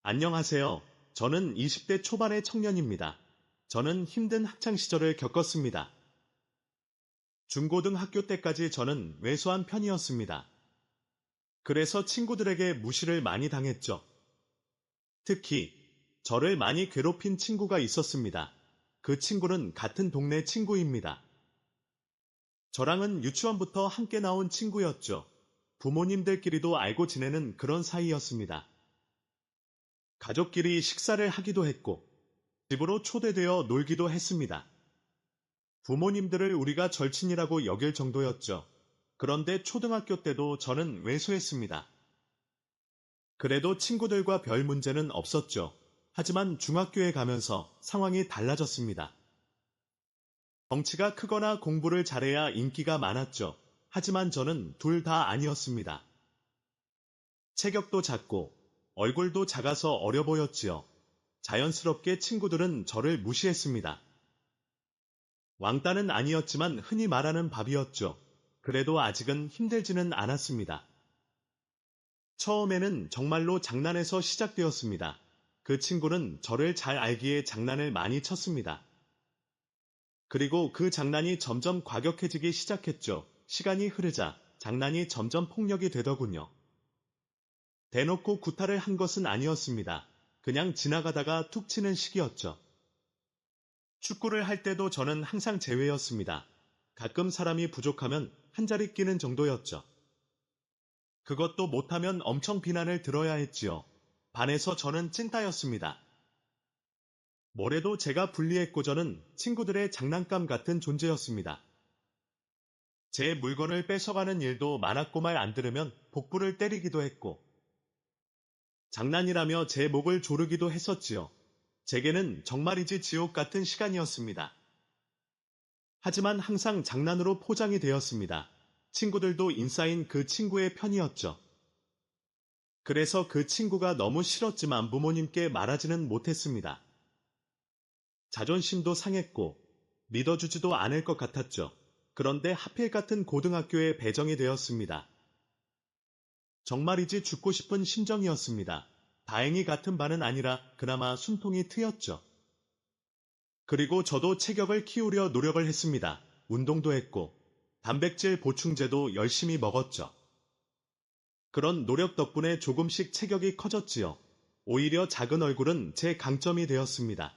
안녕하세요. 저는 20대 초반의 청년입니다. 저는 힘든 학창 시절을 겪었습니다. 중고등학교 때까지 저는 왜소한 편이었습니다. 그래서 친구들에게 무시를 많이 당했죠. 특히 저를 많이 괴롭힌 친구가 있었습니다. 그 친구는 같은 동네 친구입니다. 저랑은 유치원부터 함께 나온 친구였죠. 부모님들끼리도 알고 지내는 그런 사이였습니다. 가족끼리 식사를 하기도 했고, 집으로 초대되어 놀기도 했습니다. 부모님들을 우리가 절친이라고 여길 정도였죠. 그런데 초등학교 때도 저는 왜소했습니다. 그래도 친구들과 별 문제는 없었죠. 하지만 중학교에 가면서 상황이 달라졌습니다. 덩치가 크거나 공부를 잘해야 인기가 많았죠. 하지만 저는 둘 다 아니었습니다. 체격도 작고 얼굴도 작아서 어려 보였지요. 자연스럽게 친구들은 저를 무시했습니다. 왕따는 아니었지만 흔히 말하는 밥이었죠. 그래도 아직은 힘들지는 않았습니다. 처음에는 정말로 장난에서 시작되었습니다. 그 친구는 저를 잘 알기에 장난을 많이 쳤습니다. 그리고 그 장난이 점점 과격해지기 시작했죠. 시간이 흐르자 장난이 점점 폭력이 되더군요. 대놓고 구타를 한 것은 아니었습니다. 그냥 지나가다가 툭 치는 식이었죠. 축구를 할 때도 저는 항상 제외였습니다. 가끔 사람이 부족하면 한 자리 끼는 정도였죠. 그것도 못하면 엄청 비난을 들어야 했지요. 반에서 저는 찐따였습니다. 뭐래도 제가 불리했고 저는 친구들의 장난감 같은 존재였습니다. 제 물건을 뺏어가는 일도 많았고 말 안 들으면 복부를 때리기도 했고 장난이라며 제 목을 조르기도 했었지요. 제게는 정말이지 지옥 같은 시간이었습니다. 하지만 항상 장난으로 포장이 되었습니다. 친구들도 인싸인 그 친구의 편이었죠. 그래서 그 친구가 너무 싫었지만 부모님께 말하지는 못했습니다. 자존심도 상했고 믿어주지도 않을 것 같았죠. 그런데 하필 같은 고등학교에 배정이 되었습니다. 정말이지 죽고 싶은 심정이었습니다. 다행히 같은 반은 아니라 그나마 숨통이 트였죠. 그리고 저도 체격을 키우려 노력을 했습니다. 운동도 했고 단백질 보충제도 열심히 먹었죠. 그런 노력 덕분에 조금씩 체격이 커졌지요. 오히려 작은 얼굴은 제 강점이 되었습니다.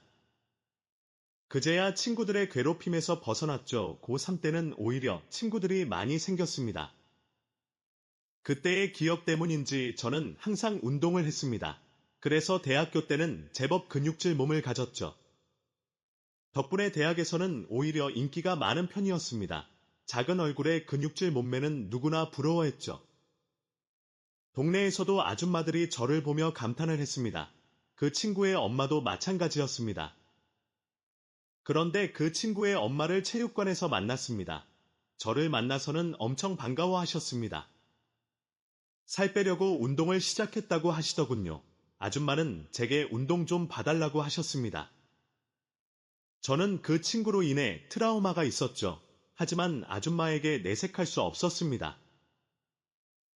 그제야 친구들의 괴롭힘에서 벗어났죠. 고3 때는 오히려 친구들이 많이 생겼습니다. 그때의 기억 때문인지 저는 항상 운동을 했습니다. 그래서 대학교 때는 제법 근육질 몸을 가졌죠. 덕분에 대학에서는 오히려 인기가 많은 편이었습니다. 작은 얼굴에 근육질 몸매는 누구나 부러워했죠. 동네에서도 아줌마들이 저를 보며 감탄을 했습니다. 그 친구의 엄마도 마찬가지였습니다. 그런데 그 친구의 엄마를 체육관에서 만났습니다. 저를 만나서는 엄청 반가워하셨습니다. 살 빼려고 운동을 시작했다고 하시더군요. 아줌마는 제게 운동 좀 봐달라고 하셨습니다. 저는 그 친구로 인해 트라우마가 있었죠. 하지만 아줌마에게 내색할 수 없었습니다.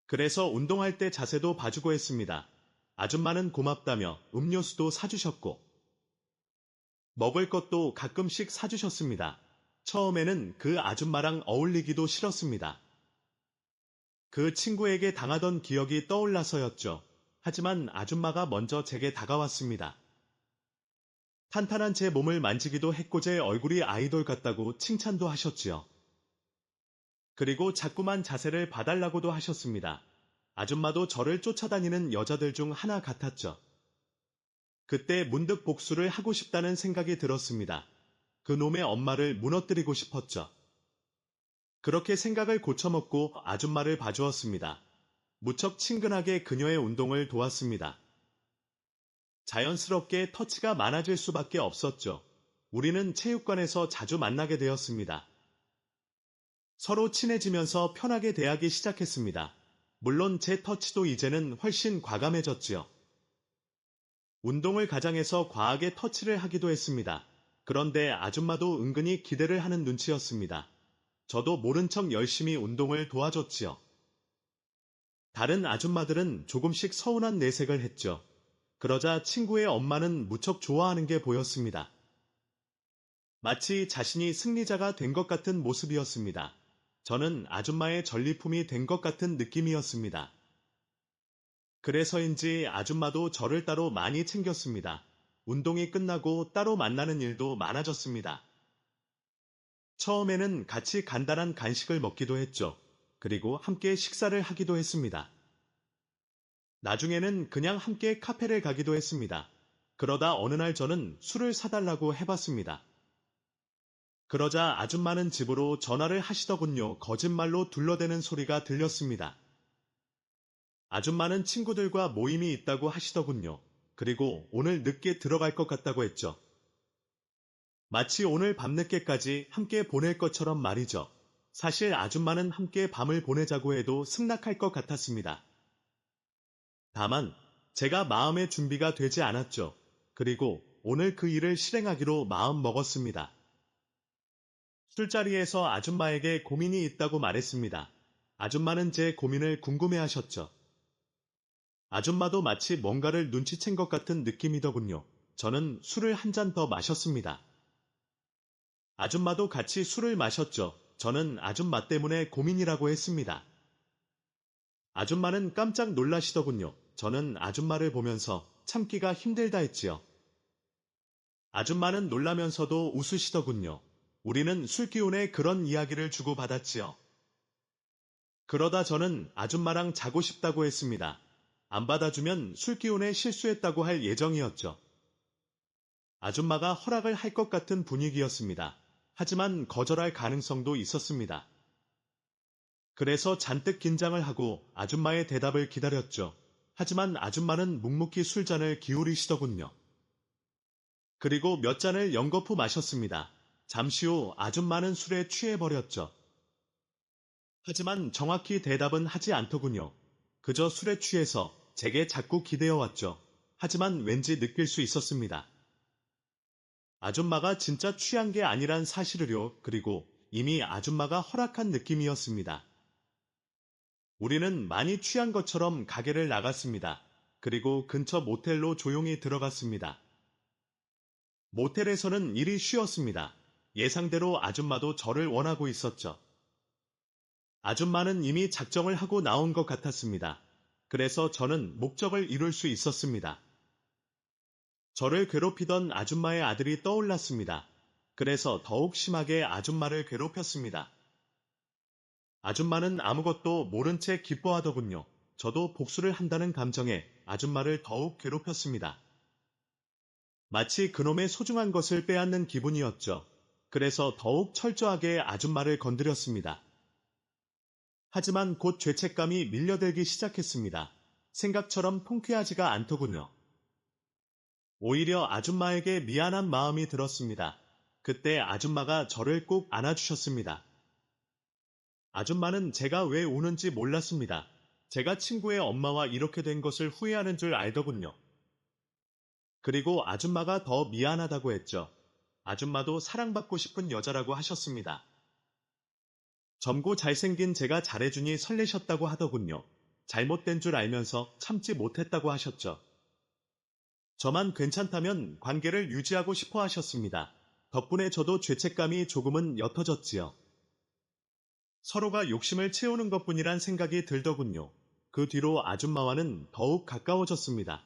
그래서 운동할 때 자세도 봐주고 했습니다. 아줌마는 고맙다며 음료수도 사주셨고 먹을 것도 가끔씩 사주셨습니다. 처음에는 그 아줌마랑 어울리기도 싫었습니다. 그 친구에게 당하던 기억이 떠올라서였죠. 하지만 아줌마가 먼저 제게 다가왔습니다. 탄탄한 제 몸을 만지기도 했고 제 얼굴이 아이돌 같다고 칭찬도 하셨지요. 그리고 자꾸만 자세를 봐달라고도 하셨습니다. 아줌마도 저를 쫓아다니는 여자들 중 하나 같았죠. 그때 문득 복수를 하고 싶다는 생각이 들었습니다. 그놈의 엄마를 무너뜨리고 싶었죠. 그렇게 생각을 고쳐먹고 아줌마를 봐주었습니다. 무척 친근하게 그녀의 운동을 도왔습니다. 자연스럽게 터치가 많아질 수밖에 없었죠. 우리는 체육관에서 자주 만나게 되었습니다. 서로 친해지면서 편하게 대하기 시작했습니다. 물론 제 터치도 이제는 훨씬 과감해졌지요. 운동을 가장해서 과하게 터치를 하기도 했습니다. 그런데 아줌마도 은근히 기대를 하는 눈치였습니다. 저도 모른 척 열심히 운동을 도와줬지요. 다른 아줌마들은 조금씩 서운한 내색을 했죠. 그러자 친구의 엄마는 무척 좋아하는 게 보였습니다. 마치 자신이 승리자가 된 것 같은 모습이었습니다. 저는 아줌마의 전리품이 된 것 같은 느낌이었습니다. 그래서인지 아줌마도 저를 따로 많이 챙겼습니다. 운동이 끝나고 따로 만나는 일도 많아졌습니다. 처음에는 같이 간단한 간식을 먹기도 했죠. 그리고 함께 식사를 하기도 했습니다. 나중에는 그냥 함께 카페를 가기도 했습니다. 그러다 어느 날 저는 술을 사달라고 해봤습니다. 그러자 아줌마는 집으로 전화를 하시더군요. 거짓말로 둘러대는 소리가 들렸습니다. 아줌마는 친구들과 모임이 있다고 하시더군요. 그리고 오늘 늦게 들어갈 것 같다고 했죠. 마치 오늘 밤늦게까지 함께 보낼 것처럼 말이죠. 사실 아줌마는 함께 밤을 보내자고 해도 승낙할 것 같았습니다. 다만 제가 마음의 준비가 되지 않았죠. 그리고 오늘 그 일을 실행하기로 마음 먹었습니다. 술자리에서 아줌마에게 고민이 있다고 말했습니다. 아줌마는 제 고민을 궁금해하셨죠. 아줌마도 마치 뭔가를 눈치챈 것 같은 느낌이더군요. 저는 술을 한 잔 더 마셨습니다. 아줌마도 같이 술을 마셨죠. 저는 아줌마 때문에 고민이라고 했습니다. 아줌마는 깜짝 놀라시더군요. 저는 아줌마를 보면서 참기가 힘들다 했지요. 아줌마는 놀라면서도 웃으시더군요. 우리는 술 기운에 그런 이야기를 주고받았지요. 그러다 저는 아줌마랑 자고 싶다고 했습니다. 안 받아주면 술 기운에 실수했다고 할 예정이었죠. 아줌마가 허락을 할 것 같은 분위기였습니다. 하지만 거절할 가능성도 있었습니다. 그래서 잔뜩 긴장을 하고 아줌마의 대답을 기다렸죠. 하지만 아줌마는 묵묵히 술잔을 기울이시더군요. 그리고 몇 잔을 연거푸 마셨습니다. 잠시 후 아줌마는 술에 취해버렸죠. 하지만 정확히 대답은 하지 않더군요. 그저 술에 취해서 제게 자꾸 기대어 왔죠. 하지만 왠지 느낄 수 있었습니다. 아줌마가 진짜 취한 게 아니란 사실을요. 그리고 이미 아줌마가 허락한 느낌이었습니다. 우리는 많이 취한 것처럼 가게를 나갔습니다. 그리고 근처 모텔로 조용히 들어갔습니다. 모텔에서는 일이 쉬웠습니다. 예상대로 아줌마도 저를 원하고 있었죠. 아줌마는 이미 작정을 하고 나온 것 같았습니다. 그래서 저는 목적을 이룰 수 있었습니다. 저를 괴롭히던 아줌마의 아들이 떠올랐습니다. 그래서 더욱 심하게 아줌마를 괴롭혔습니다. 아줌마는 아무것도 모른 채 기뻐하더군요. 저도 복수를 한다는 감정에 아줌마를 더욱 괴롭혔습니다. 마치 그놈의 소중한 것을 빼앗는 기분이었죠. 그래서 더욱 철저하게 아줌마를 건드렸습니다. 하지만 곧 죄책감이 밀려들기 시작했습니다. 생각처럼 통쾌하지가 않더군요. 오히려 아줌마에게 미안한 마음이 들었습니다. 그때 아줌마가 저를 꼭 안아주셨습니다. 아줌마는 제가 왜 우는지 몰랐습니다. 제가 친구의 엄마와 이렇게 된 것을 후회하는 줄 알더군요. 그리고 아줌마가 더 미안하다고 했죠. 아줌마도 사랑받고 싶은 여자라고 하셨습니다. 젊고 잘생긴 제가 잘해주니 설레셨다고 하더군요. 잘못된 줄 알면서 참지 못했다고 하셨죠. 저만 괜찮다면 관계를 유지하고 싶어 하셨습니다. 덕분에 저도 죄책감이 조금은 옅어졌지요. 서로가 욕심을 채우는 것뿐이란 생각이 들더군요. 그 뒤로 아줌마와는 더욱 가까워졌습니다.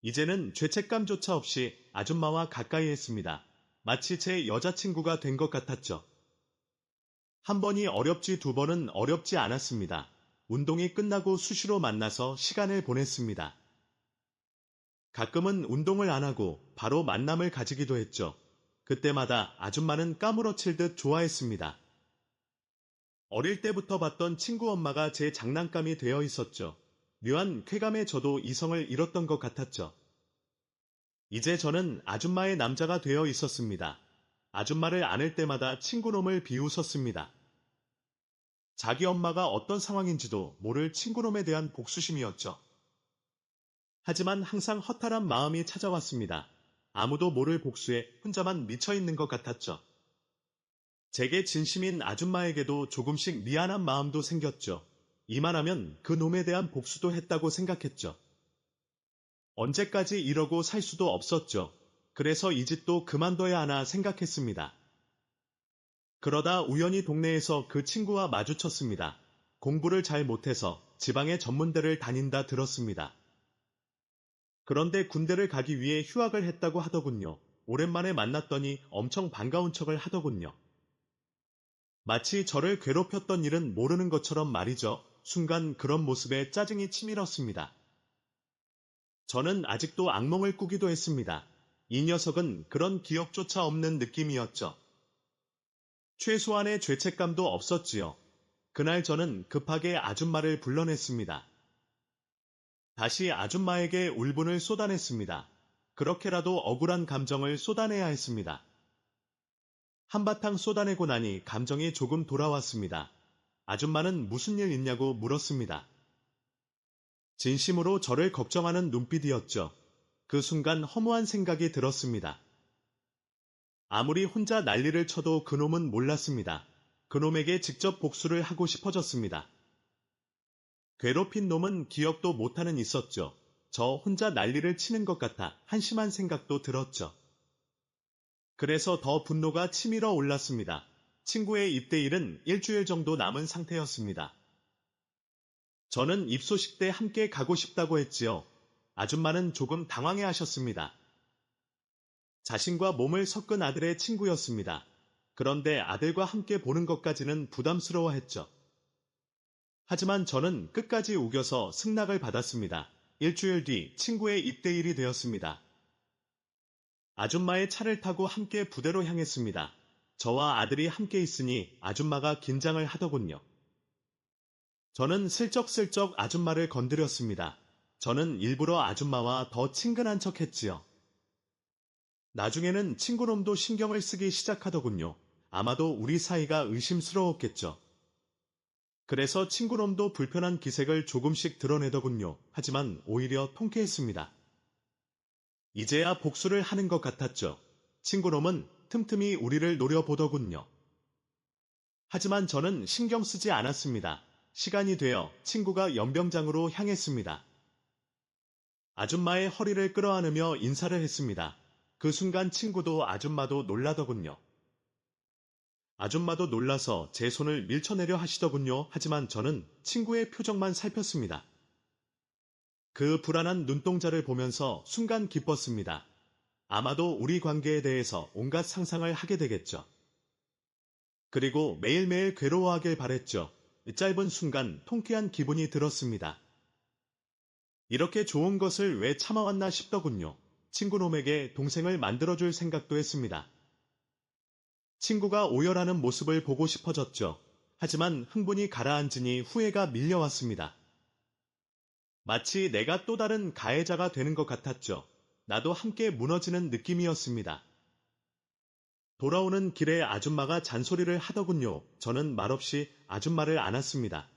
이제는 죄책감조차 없이 아줌마와 가까이 했습니다. 마치 제 여자친구가 된 것 같았죠. 한 번이 어렵지 두 번은 어렵지 않았습니다. 운동이 끝나고 수시로 만나서 시간을 보냈습니다. 가끔은 운동을 안 하고 바로 만남을 가지기도 했죠. 그때마다 아줌마는 까무러칠 듯 좋아했습니다. 어릴 때부터 봤던 친구 엄마가 제 장난감이 되어 있었죠. 묘한 쾌감에 저도 이성을 잃었던 것 같았죠. 이제 저는 아줌마의 남자가 되어 있었습니다. 아줌마를 안을 때마다 친구놈을 비웃었습니다. 자기 엄마가 어떤 상황인지도 모를 친구놈에 대한 복수심이었죠. 하지만 항상 허탈한 마음이 찾아왔습니다. 아무도 모를 복수에 혼자만 미쳐있는 것 같았죠. 제게 진심인 아줌마에게도 조금씩 미안한 마음도 생겼죠. 이만하면 그 놈에 대한 복수도 했다고 생각했죠. 언제까지 이러고 살 수도 없었죠. 그래서 이 집도 그만둬야 하나 생각했습니다. 그러다 우연히 동네에서 그 친구와 마주쳤습니다. 공부를 잘 못해서 지방의 전문대를 다닌다 들었습니다. 그런데 군대를 가기 위해 휴학을 했다고 하더군요. 오랜만에 만났더니 엄청 반가운 척을 하더군요. 마치 저를 괴롭혔던 일은 모르는 것처럼 말이죠. 순간 그런 모습에 짜증이 치밀었습니다. 저는 아직도 악몽을 꾸기도 했습니다. 이 녀석은 그런 기억조차 없는 느낌이었죠. 최소한의 죄책감도 없었지요. 그날 저는 급하게 아줌마를 불러냈습니다. 다시 아줌마에게 울분을 쏟아냈습니다. 그렇게라도 억울한 감정을 쏟아내야 했습니다. 한바탕 쏟아내고 나니 감정이 조금 돌아왔습니다. 아줌마는 무슨 일 있냐고 물었습니다. 진심으로 저를 걱정하는 눈빛이었죠. 그 순간 허무한 생각이 들었습니다. 아무리 혼자 난리를 쳐도 그놈은 몰랐습니다. 그놈에게 직접 복수를 하고 싶어졌습니다. 괴롭힌 놈은 기억도 못하는 있었죠. 저 혼자 난리를 치는 것 같아 한심한 생각도 들었죠. 그래서 더 분노가 치밀어 올랐습니다. 친구의 입대일은 일주일 정도 남은 상태였습니다. 저는 입소식 때 함께 가고 싶다고 했지요. 아줌마는 조금 당황해 하셨습니다. 자신과 몸을 섞은 아들의 친구였습니다. 그런데 아들과 함께 보는 것까지는 부담스러워했죠. 하지만 저는 끝까지 우겨서 승낙을 받았습니다. 일주일 뒤 친구의 입대일이 되었습니다. 아줌마의 차를 타고 함께 부대로 향했습니다. 저와 아들이 함께 있으니 아줌마가 긴장을 하더군요. 저는 슬쩍슬쩍 아줌마를 건드렸습니다. 저는 일부러 아줌마와 더 친근한 척 했지요. 나중에는 친구놈도 신경을 쓰기 시작하더군요. 아마도 우리 사이가 의심스러웠겠죠. 그래서 친구놈도 불편한 기색을 조금씩 드러내더군요. 하지만 오히려 통쾌했습니다. 이제야 복수를 하는 것 같았죠. 친구놈은 틈틈이 우리를 노려보더군요. 하지만 저는 신경 쓰지 않았습니다. 시간이 되어 친구가 연병장으로 향했습니다. 아줌마의 허리를 끌어안으며 인사를 했습니다. 그 순간 친구도 아줌마도 놀라더군요. 아줌마도 놀라서 제 손을 밀쳐내려 하시더군요. 하지만 저는 친구의 표정만 살폈습니다. 그 불안한 눈동자를 보면서 순간 기뻤습니다. 아마도 우리 관계에 대해서 온갖 상상을 하게 되겠죠. 그리고 매일매일 괴로워하길 바랬죠. 짧은 순간 통쾌한 기분이 들었습니다. 이렇게 좋은 것을 왜 참아왔나 싶더군요. 친구놈에게 동생을 만들어줄 생각도 했습니다. 친구가 오열하는 모습을 보고 싶어졌죠. 하지만 흥분이 가라앉으니 후회가 밀려왔습니다. 마치 내가 또 다른 가해자가 되는 것 같았죠. 나도 함께 무너지는 느낌이었습니다. 돌아오는 길에 아줌마가 잔소리를 하더군요. 저는 말없이 아줌마를 안았습니다.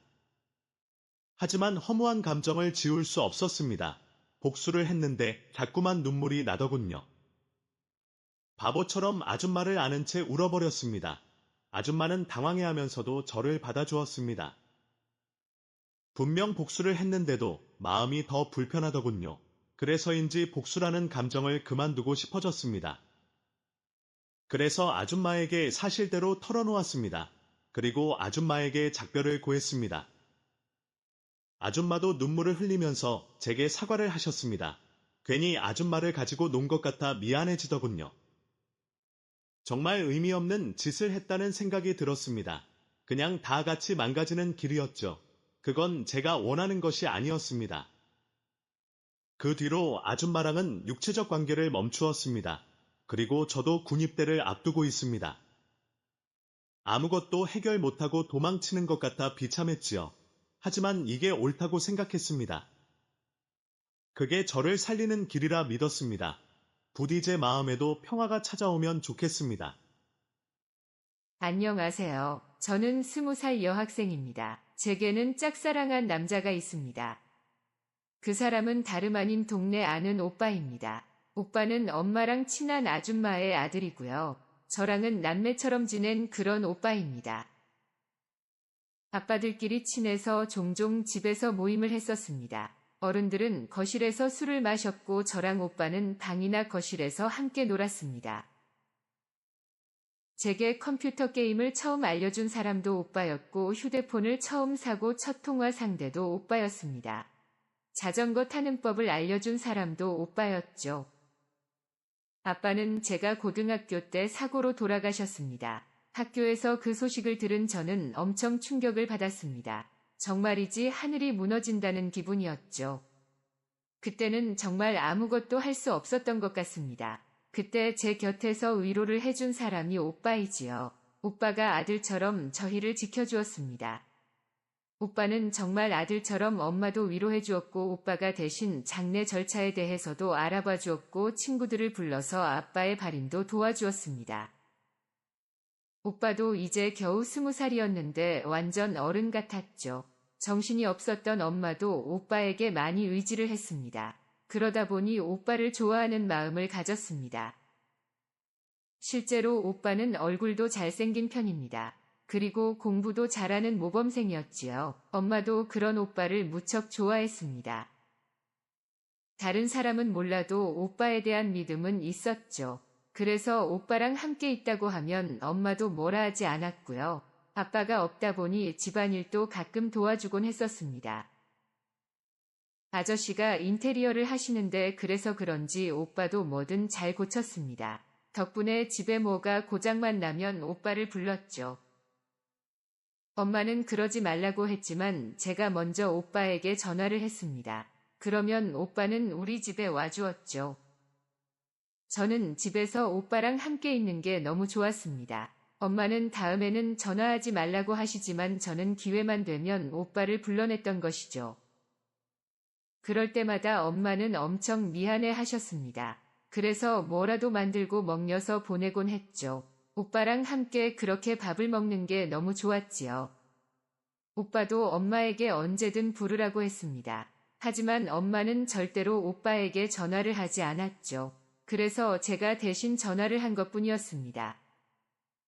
하지만 허무한 감정을 지울 수 없었습니다. 복수를 했는데 자꾸만 눈물이 나더군요. 바보처럼 아줌마를 안은 채 울어버렸습니다. 아줌마는 당황해하면서도 저를 받아주었습니다. 분명 복수를 했는데도 마음이 더 불편하더군요. 그래서인지 복수라는 감정을 그만두고 싶어졌습니다. 그래서 아줌마에게 사실대로 털어놓았습니다. 그리고 아줌마에게 작별을 고했습니다. 아줌마도 눈물을 흘리면서 제게 사과를 하셨습니다. 괜히 아줌마를 가지고 논 것 같아 미안해지더군요. 정말 의미 없는 짓을 했다는 생각이 들었습니다. 그냥 다 같이 망가지는 길이었죠. 그건 제가 원하는 것이 아니었습니다. 그 뒤로 아줌마랑은 육체적 관계를 멈추었습니다. 그리고 저도 군입대를 앞두고 있습니다. 아무것도 해결 못하고 도망치는 것 같아 비참했지요. 하지만 이게 옳다고 생각했습니다. 그게 저를 살리는 길이라 믿었습니다. 부디 제 마음에도 평화가 찾아오면 좋겠습니다. 안녕하세요. 저는 20살 여학생입니다. 제게는 짝사랑한 남자가 있습니다. 그 사람은 다름 아닌 동네 아는 오빠입니다. 오빠는 엄마랑 친한 아줌마의 아들이고요. 저랑은 남매처럼 지낸 그런 오빠입니다. 아빠들끼리 친해서 종종 집에서 모임을 했었습니다. 어른들은 거실에서 술을 마셨고 저랑 오빠는 방이나 거실에서 함께 놀았습니다. 제게 컴퓨터 게임을 처음 알려준 사람도 오빠였고 휴대폰을 처음 사고 첫 통화 상대도 오빠였습니다. 자전거 타는 법을 알려준 사람도 오빠였죠. 아빠는 제가 고등학교 때 사고로 돌아가셨습니다. 학교에서 그 소식을 들은 저는 엄청 충격을 받았습니다. 정말이지 하늘이 무너진다는 기분이었죠. 그때는 정말 아무것도 할 수 없었던 것 같습니다. 그때 제 곁에서 위로를 해준 사람이 오빠이지요. 오빠가 아들처럼 저희를 지켜주었습니다. 오빠는 정말 아들처럼 엄마도 위로해 주었고 오빠가 대신 장례 절차에 대해서도 알아봐 주었고 친구들을 불러서 아빠의 발인도 도와주었습니다. 오빠도 이제 겨우 20살이었는데 완전 어른 같았죠. 정신이 없었던 엄마도 오빠에게 많이 의지를 했습니다. 그러다 보니 오빠를 좋아하는 마음을 가졌습니다. 실제로 오빠는 얼굴도 잘생긴 편입니다. 그리고 공부도 잘하는 모범생이었지요. 엄마도 그런 오빠를 무척 좋아했습니다. 다른 사람은 몰라도 오빠에 대한 믿음은 있었죠. 그래서 오빠랑 함께 있다고 하면 엄마도 뭐라 하지 않았고요. 아빠가 없다 보니 집안일도 가끔 도와주곤 했었습니다. 아저씨가 인테리어를 하시는데 그래서 그런지 오빠도 뭐든 잘 고쳤습니다. 덕분에 집에 뭐가 고장만 나면 오빠를 불렀죠. 엄마는 그러지 말라고 했지만 제가 먼저 오빠에게 전화를 했습니다. 그러면 오빠는 우리 집에 와주었죠. 저는 집에서 오빠랑 함께 있는 게 너무 좋았습니다. 엄마는 다음에는 전화하지 말라고 하시지만 저는 기회만 되면 오빠를 불러냈던 것이죠. 그럴 때마다 엄마는 엄청 미안해 하셨습니다. 그래서 뭐라도 만들고 먹여서 보내곤 했죠. 오빠랑 함께 그렇게 밥을 먹는 게 너무 좋았지요. 오빠도 엄마에게 언제든 부르라고 했습니다. 하지만 엄마는 절대로 오빠에게 전화를 하지 않았죠. 그래서 제가 대신 전화를 한 것뿐이었습니다.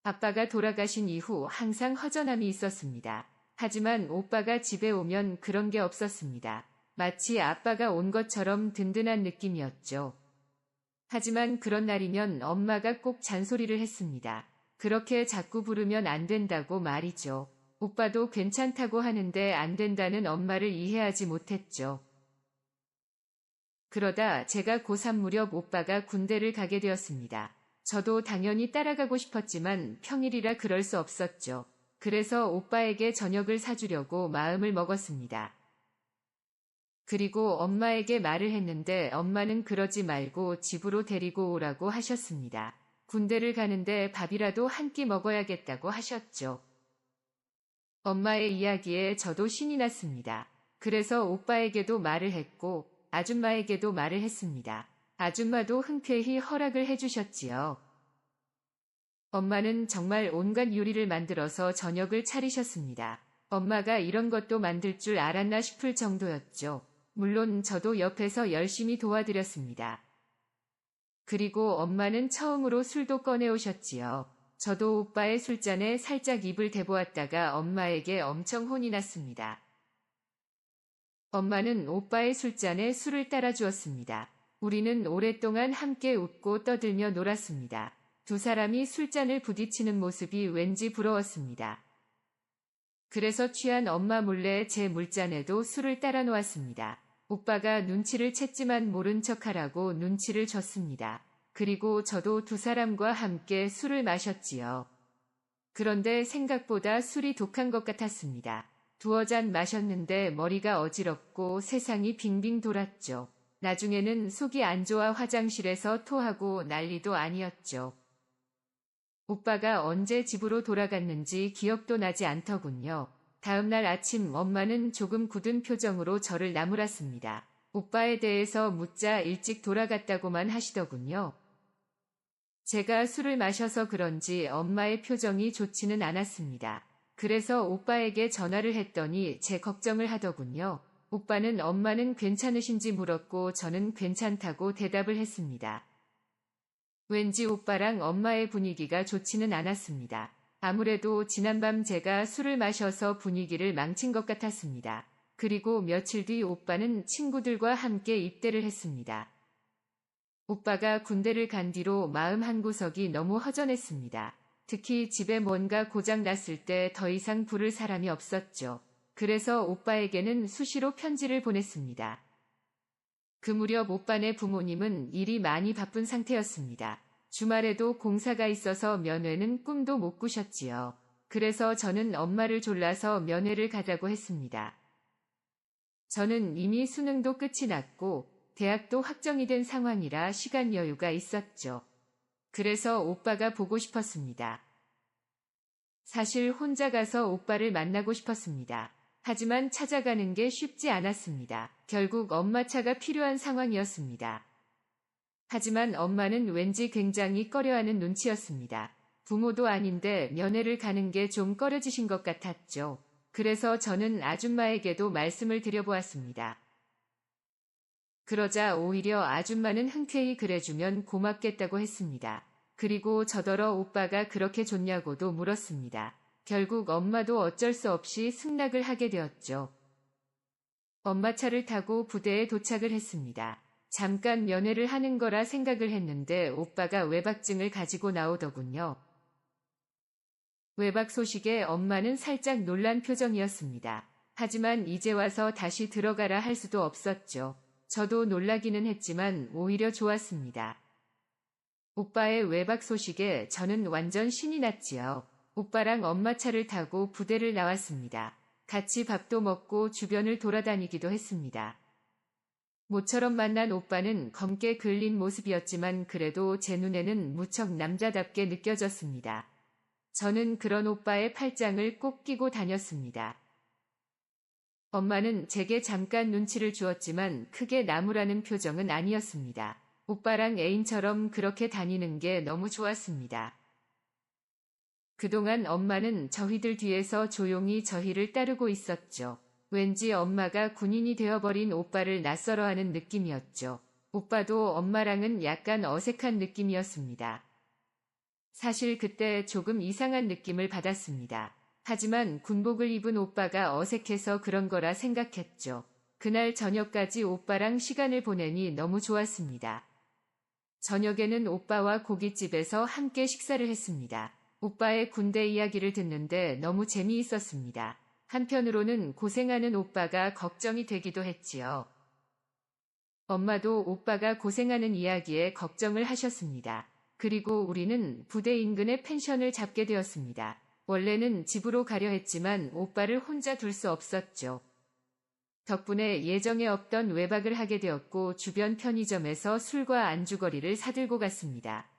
아빠가 돌아가신 이후 항상 허전함이 있었습니다. 하지만 오빠가 집에 오면 그런 게 없었습니다. 마치 아빠가 온 것처럼 든든한 느낌이었죠. 하지만 그런 날이면 엄마가 꼭 잔소리를 했습니다. 그렇게 자꾸 부르면 안 된다고 말이죠. 오빠도 괜찮다고 하는데 안 된다는 엄마를 이해하지 못했죠. 그러다 제가 고3 무렵 오빠가 군대를 가게 되었습니다. 저도 당연히 따라가고 싶었지만 평일이라 그럴 수 없었죠. 그래서 오빠에게 저녁을 사주려고 마음을 먹었습니다. 그리고 엄마에게 말을 했는데 엄마는 그러지 말고 집으로 데리고 오라고 하셨습니다. 군대를 가는데 밥이라도 한 끼 먹어야겠다고 하셨죠. 엄마의 이야기에 저도 신이 났습니다. 그래서 오빠에게도 말을 했고 아줌마에게도 말을 했습니다. 아줌마도 흔쾌히 허락을 해주셨지요. 엄마는 정말 온갖 요리를 만들어서 저녁을 차리셨습니다. 엄마가 이런 것도 만들 줄 알았나 싶을 정도였죠. 물론 저도 옆에서 열심히 도와드렸습니다. 그리고 엄마는 처음으로 술도 꺼내오셨지요. 저도 오빠의 술잔에 살짝 입을 대보았다가 엄마에게 엄청 혼이 났습니다. 엄마는 오빠의 술잔에 술을 따라주었습니다. 우리는 오랫동안 함께 웃고 떠들며 놀았습니다. 두 사람이 술잔을 부딪히는 모습이 왠지 부러웠습니다. 그래서 취한 엄마 몰래 제 물잔에도 술을 따라 놓았습니다. 오빠가 눈치를 챘지만 모른 척하라고 눈치를 줬습니다. 그리고 저도 두 사람과 함께 술을 마셨지요. 그런데 생각보다 술이 독한 것 같았습니다. 두어 잔 마셨는데 머리가 어지럽고 세상이 빙빙 돌았죠. 나중에는 속이 안 좋아 화장실에서 토하고 난리도 아니었죠. 오빠가 언제 집으로 돌아갔는지 기억도 나지 않더군요. 다음날 아침 엄마는 조금 굳은 표정으로 저를 나무랐습니다. 오빠에 대해서 묻자 일찍 돌아갔다고만 하시더군요. 제가 술을 마셔서 그런지 엄마의 표정이 좋지는 않았습니다. 그래서 오빠에게 전화를 했더니 제 걱정을 하더군요. 오빠는 엄마는 괜찮으신지 물었고 저는 괜찮다고 대답을 했습니다. 왠지 오빠랑 엄마의 분위기가 좋지는 않았습니다. 아무래도 지난밤 제가 술을 마셔서 분위기를 망친 것 같았습니다. 그리고 며칠 뒤 오빠는 친구들과 함께 입대를 했습니다. 오빠가 군대를 간 뒤로 마음 한구석이 너무 허전했습니다. 특히 집에 뭔가 고장 났을 때 더 이상 부를 사람이 없었죠. 그래서 오빠에게는 수시로 편지를 보냈습니다. 그 무렵 오빠네 부모님은 일이 많이 바쁜 상태였습니다. 주말에도 공사가 있어서 면회는 꿈도 못 꾸셨지요. 그래서 저는 엄마를 졸라서 면회를 가자고 했습니다. 저는 이미 수능도 끝이 났고 대학도 확정이 된 상황이라 시간 여유가 있었죠. 그래서 오빠가 보고 싶었습니다. 사실 혼자 가서 오빠를 만나고 싶었습니다. 하지만 찾아가는 게 쉽지 않았습니다. 결국 엄마 차가 필요한 상황이었습니다. 하지만 엄마는 왠지 굉장히 꺼려하는 눈치였습니다. 부모도 아닌데 면회를 가는 게 좀 꺼려지신 것 같았죠. 그래서 저는 아줌마에게도 말씀을 드려보았습니다. 그러자 오히려 아줌마는 흔쾌히 그래주면 고맙겠다고 했습니다. 그리고 저더러 오빠가 그렇게 좋냐고도 물었습니다. 결국 엄마도 어쩔 수 없이 승낙을 하게 되었죠. 엄마 차를 타고 부대에 도착을 했습니다. 잠깐 면회를 하는 거라 생각을 했는데 오빠가 외박증을 가지고 나오더군요. 외박 소식에 엄마는 살짝 놀란 표정이었습니다. 하지만 이제 와서 다시 들어가라 할 수도 없었죠. 저도 놀라기는 했지만 오히려 좋았습니다. 오빠의 외박 소식에 저는 완전 신이 났지요. 오빠랑 엄마 차를 타고 부대를 나왔습니다. 같이 밥도 먹고 주변을 돌아다니기도 했습니다. 모처럼 만난 오빠는 검게 글린 모습이었지만 그래도 제 눈에는 무척 남자답게 느껴졌습니다. 저는 그런 오빠의 팔짱을 꼭 끼고 다녔습니다. 엄마는 제게 잠깐 눈치를 주었지만 크게 나무라는 표정은 아니었습니다. 오빠랑 애인처럼 그렇게 다니는 게 너무 좋았습니다. 그동안 엄마는 저희들 뒤에서 조용히 저희를 따르고 있었죠. 왠지 엄마가 군인이 되어버린 오빠를 낯설어하는 느낌이었죠. 오빠도 엄마랑은 약간 어색한 느낌이었습니다. 사실 그때 조금 이상한 느낌을 받았습니다. 하지만 군복을 입은 오빠가 어색해서 그런 거라 생각했죠. 그날 저녁까지 오빠랑 시간을 보내니 너무 좋았습니다. 저녁에는 오빠와 고깃집에서 함께 식사를 했습니다. 오빠의 군대 이야기를 듣는데 너무 재미있었습니다. 한편으로는 고생하는 오빠가 걱정이 되기도 했지요. 엄마도 오빠가 고생하는 이야기에 걱정을 하셨습니다. 그리고 우리는 부대 인근의 펜션을 잡게 되었습니다. 원래는 집으로 가려 했지만 오빠를 혼자 둘 수 없었죠. 덕분에 예정에 없던 외박을 하게 되었고 주변 편의점에서 술과 안주거리를 사들고 갔습니다.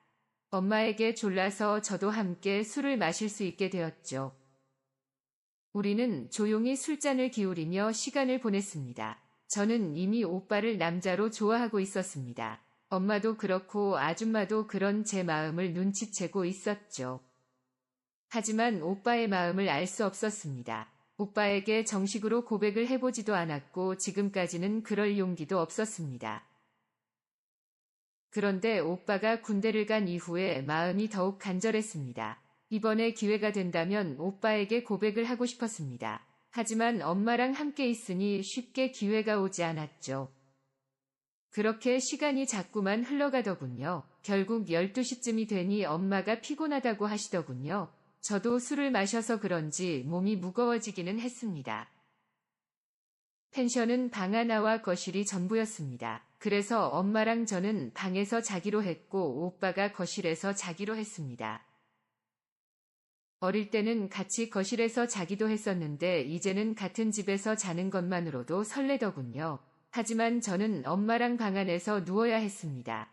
엄마에게 졸라서 저도 함께 술을 마실 수 있게 되었죠. 우리는 조용히 술잔을 기울이며 시간을 보냈습니다. 저는 이미 오빠를 남자로 좋아하고 있었습니다. 엄마도 그렇고 아줌마도 그런 제 마음을 눈치채고 있었죠. 하지만 오빠의 마음을 알 수 없었습니다. 오빠에게 정식으로 고백을 해보지도 않았고 지금까지는 그럴 용기도 없었습니다. 그런데 오빠가 군대를 간 이후에 마음이 더욱 간절했습니다. 이번에 기회가 된다면 오빠에게 고백을 하고 싶었습니다. 하지만 엄마랑 함께 있으니 쉽게 기회가 오지 않았죠. 그렇게 시간이 자꾸만 흘러가더군요. 결국 12시쯤이 되니 엄마가 피곤하다고 하시더군요. 저도 술을 마셔서 그런지 몸이 무거워지기는 했습니다. 펜션은 방 하나와 거실이 전부였습니다. 그래서 엄마랑 저는 방에서 자기로 했고 오빠가 거실에서 자기로 했습니다. 어릴 때는 같이 거실에서 자기도 했었는데 이제는 같은 집에서 자는 것만으로도 설레더군요. 하지만 저는 엄마랑 방 안에서 누워야 했습니다.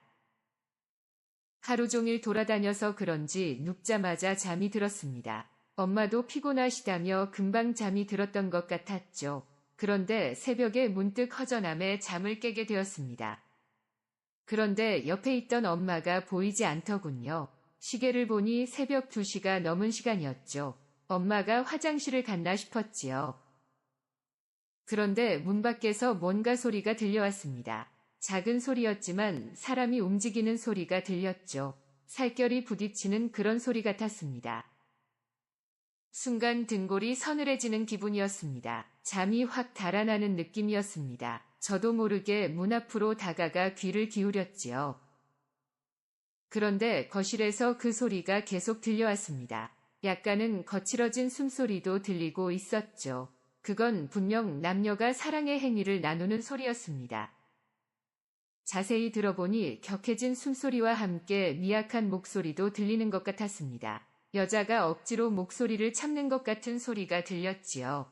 하루 종일 돌아다녀서 그런지 눕자마자 잠이 들었습니다. 엄마도 피곤하시다며 금방 잠이 들었던 것 같았죠. 그런데 새벽에 문득 허전함에 잠을 깨게 되었습니다. 그런데 옆에 있던 엄마가 보이지 않더군요. 시계를 보니 새벽 2시가 넘은 시간이었죠. 엄마가 화장실을 갔나 싶었지요. 그런데 문 밖에서 뭔가 소리가 들려왔습니다. 작은 소리였지만 사람이 움직이는 소리가 들렸죠. 살결이 부딪히는 그런 소리 같았습니다. 순간 등골이 서늘해지는 기분이었습니다. 잠이 확 달아나는 느낌이었습니다. 저도 모르게 문 앞으로 다가가 귀를 기울였지요. 그런데 거실에서 그 소리가 계속 들려왔습니다. 약간은 거칠어진 숨소리도 들리고 있었죠. 그건 분명 남녀가 사랑의 행위를 나누는 소리였습니다. 자세히 들어보니 격해진 숨소리와 함께 미약한 목소리도 들리는 것 같았습니다. 여자가 억지로 목소리를 참는 것 같은 소리가 들렸지요.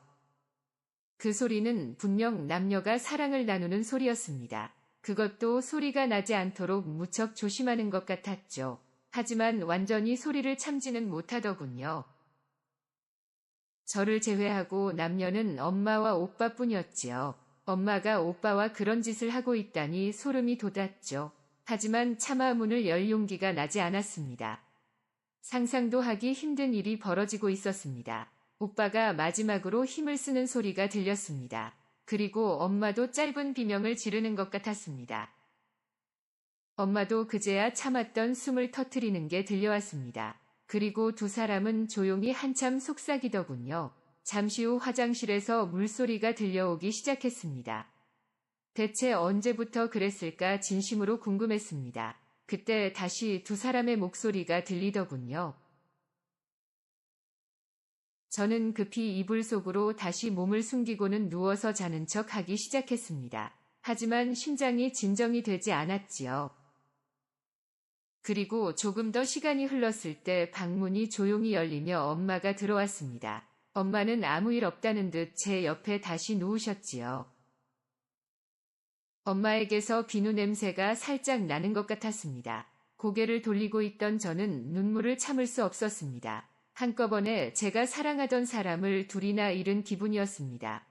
그 소리는 분명 남녀가 사랑을 나누는 소리였습니다. 그것도 소리가 나지 않도록 무척 조심하는 것 같았죠. 하지만 완전히 소리를 참지는 못하더군요. 저를 제외하고 남녀는 엄마와 오빠뿐이었지요. 엄마가 오빠와 그런 짓을 하고 있다니 소름이 돋았죠. 하지만 차마 문을 열 용기가 나지 않았습니다. 상상도 하기 힘든 일이 벌어지고 있었습니다. 오빠가 마지막으로 힘을 쓰는 소리가 들렸습니다. 그리고 엄마도 짧은 비명을 지르는 것 같았습니다. 엄마도 그제야 참았던 숨을 터뜨리는 게 들려왔습니다. 그리고 두 사람은 조용히 한참 속삭이더군요. 잠시 후 화장실에서 물소리가 들려오기 시작했습니다. 대체 언제부터 그랬을까 진심으로 궁금했습니다. 그때 다시 두 사람의 목소리가 들리더군요. 저는 급히 이불 속으로 다시 몸을 숨기고는 누워서 자는 척 하기 시작했습니다. 하지만 심장이 진정이 되지 않았지요. 그리고 조금 더 시간이 흘렀을 때 방문이 조용히 열리며 엄마가 들어왔습니다. 엄마는 아무 일 없다는 듯 제 옆에 다시 누우셨지요. 엄마에게서 비누 냄새가 살짝 나는 것 같았습니다. 고개를 돌리고 있던 저는 눈물을 참을 수 없었습니다. 한꺼번에 제가 사랑하던 사람을 둘이나 잃은 기분이었습니다.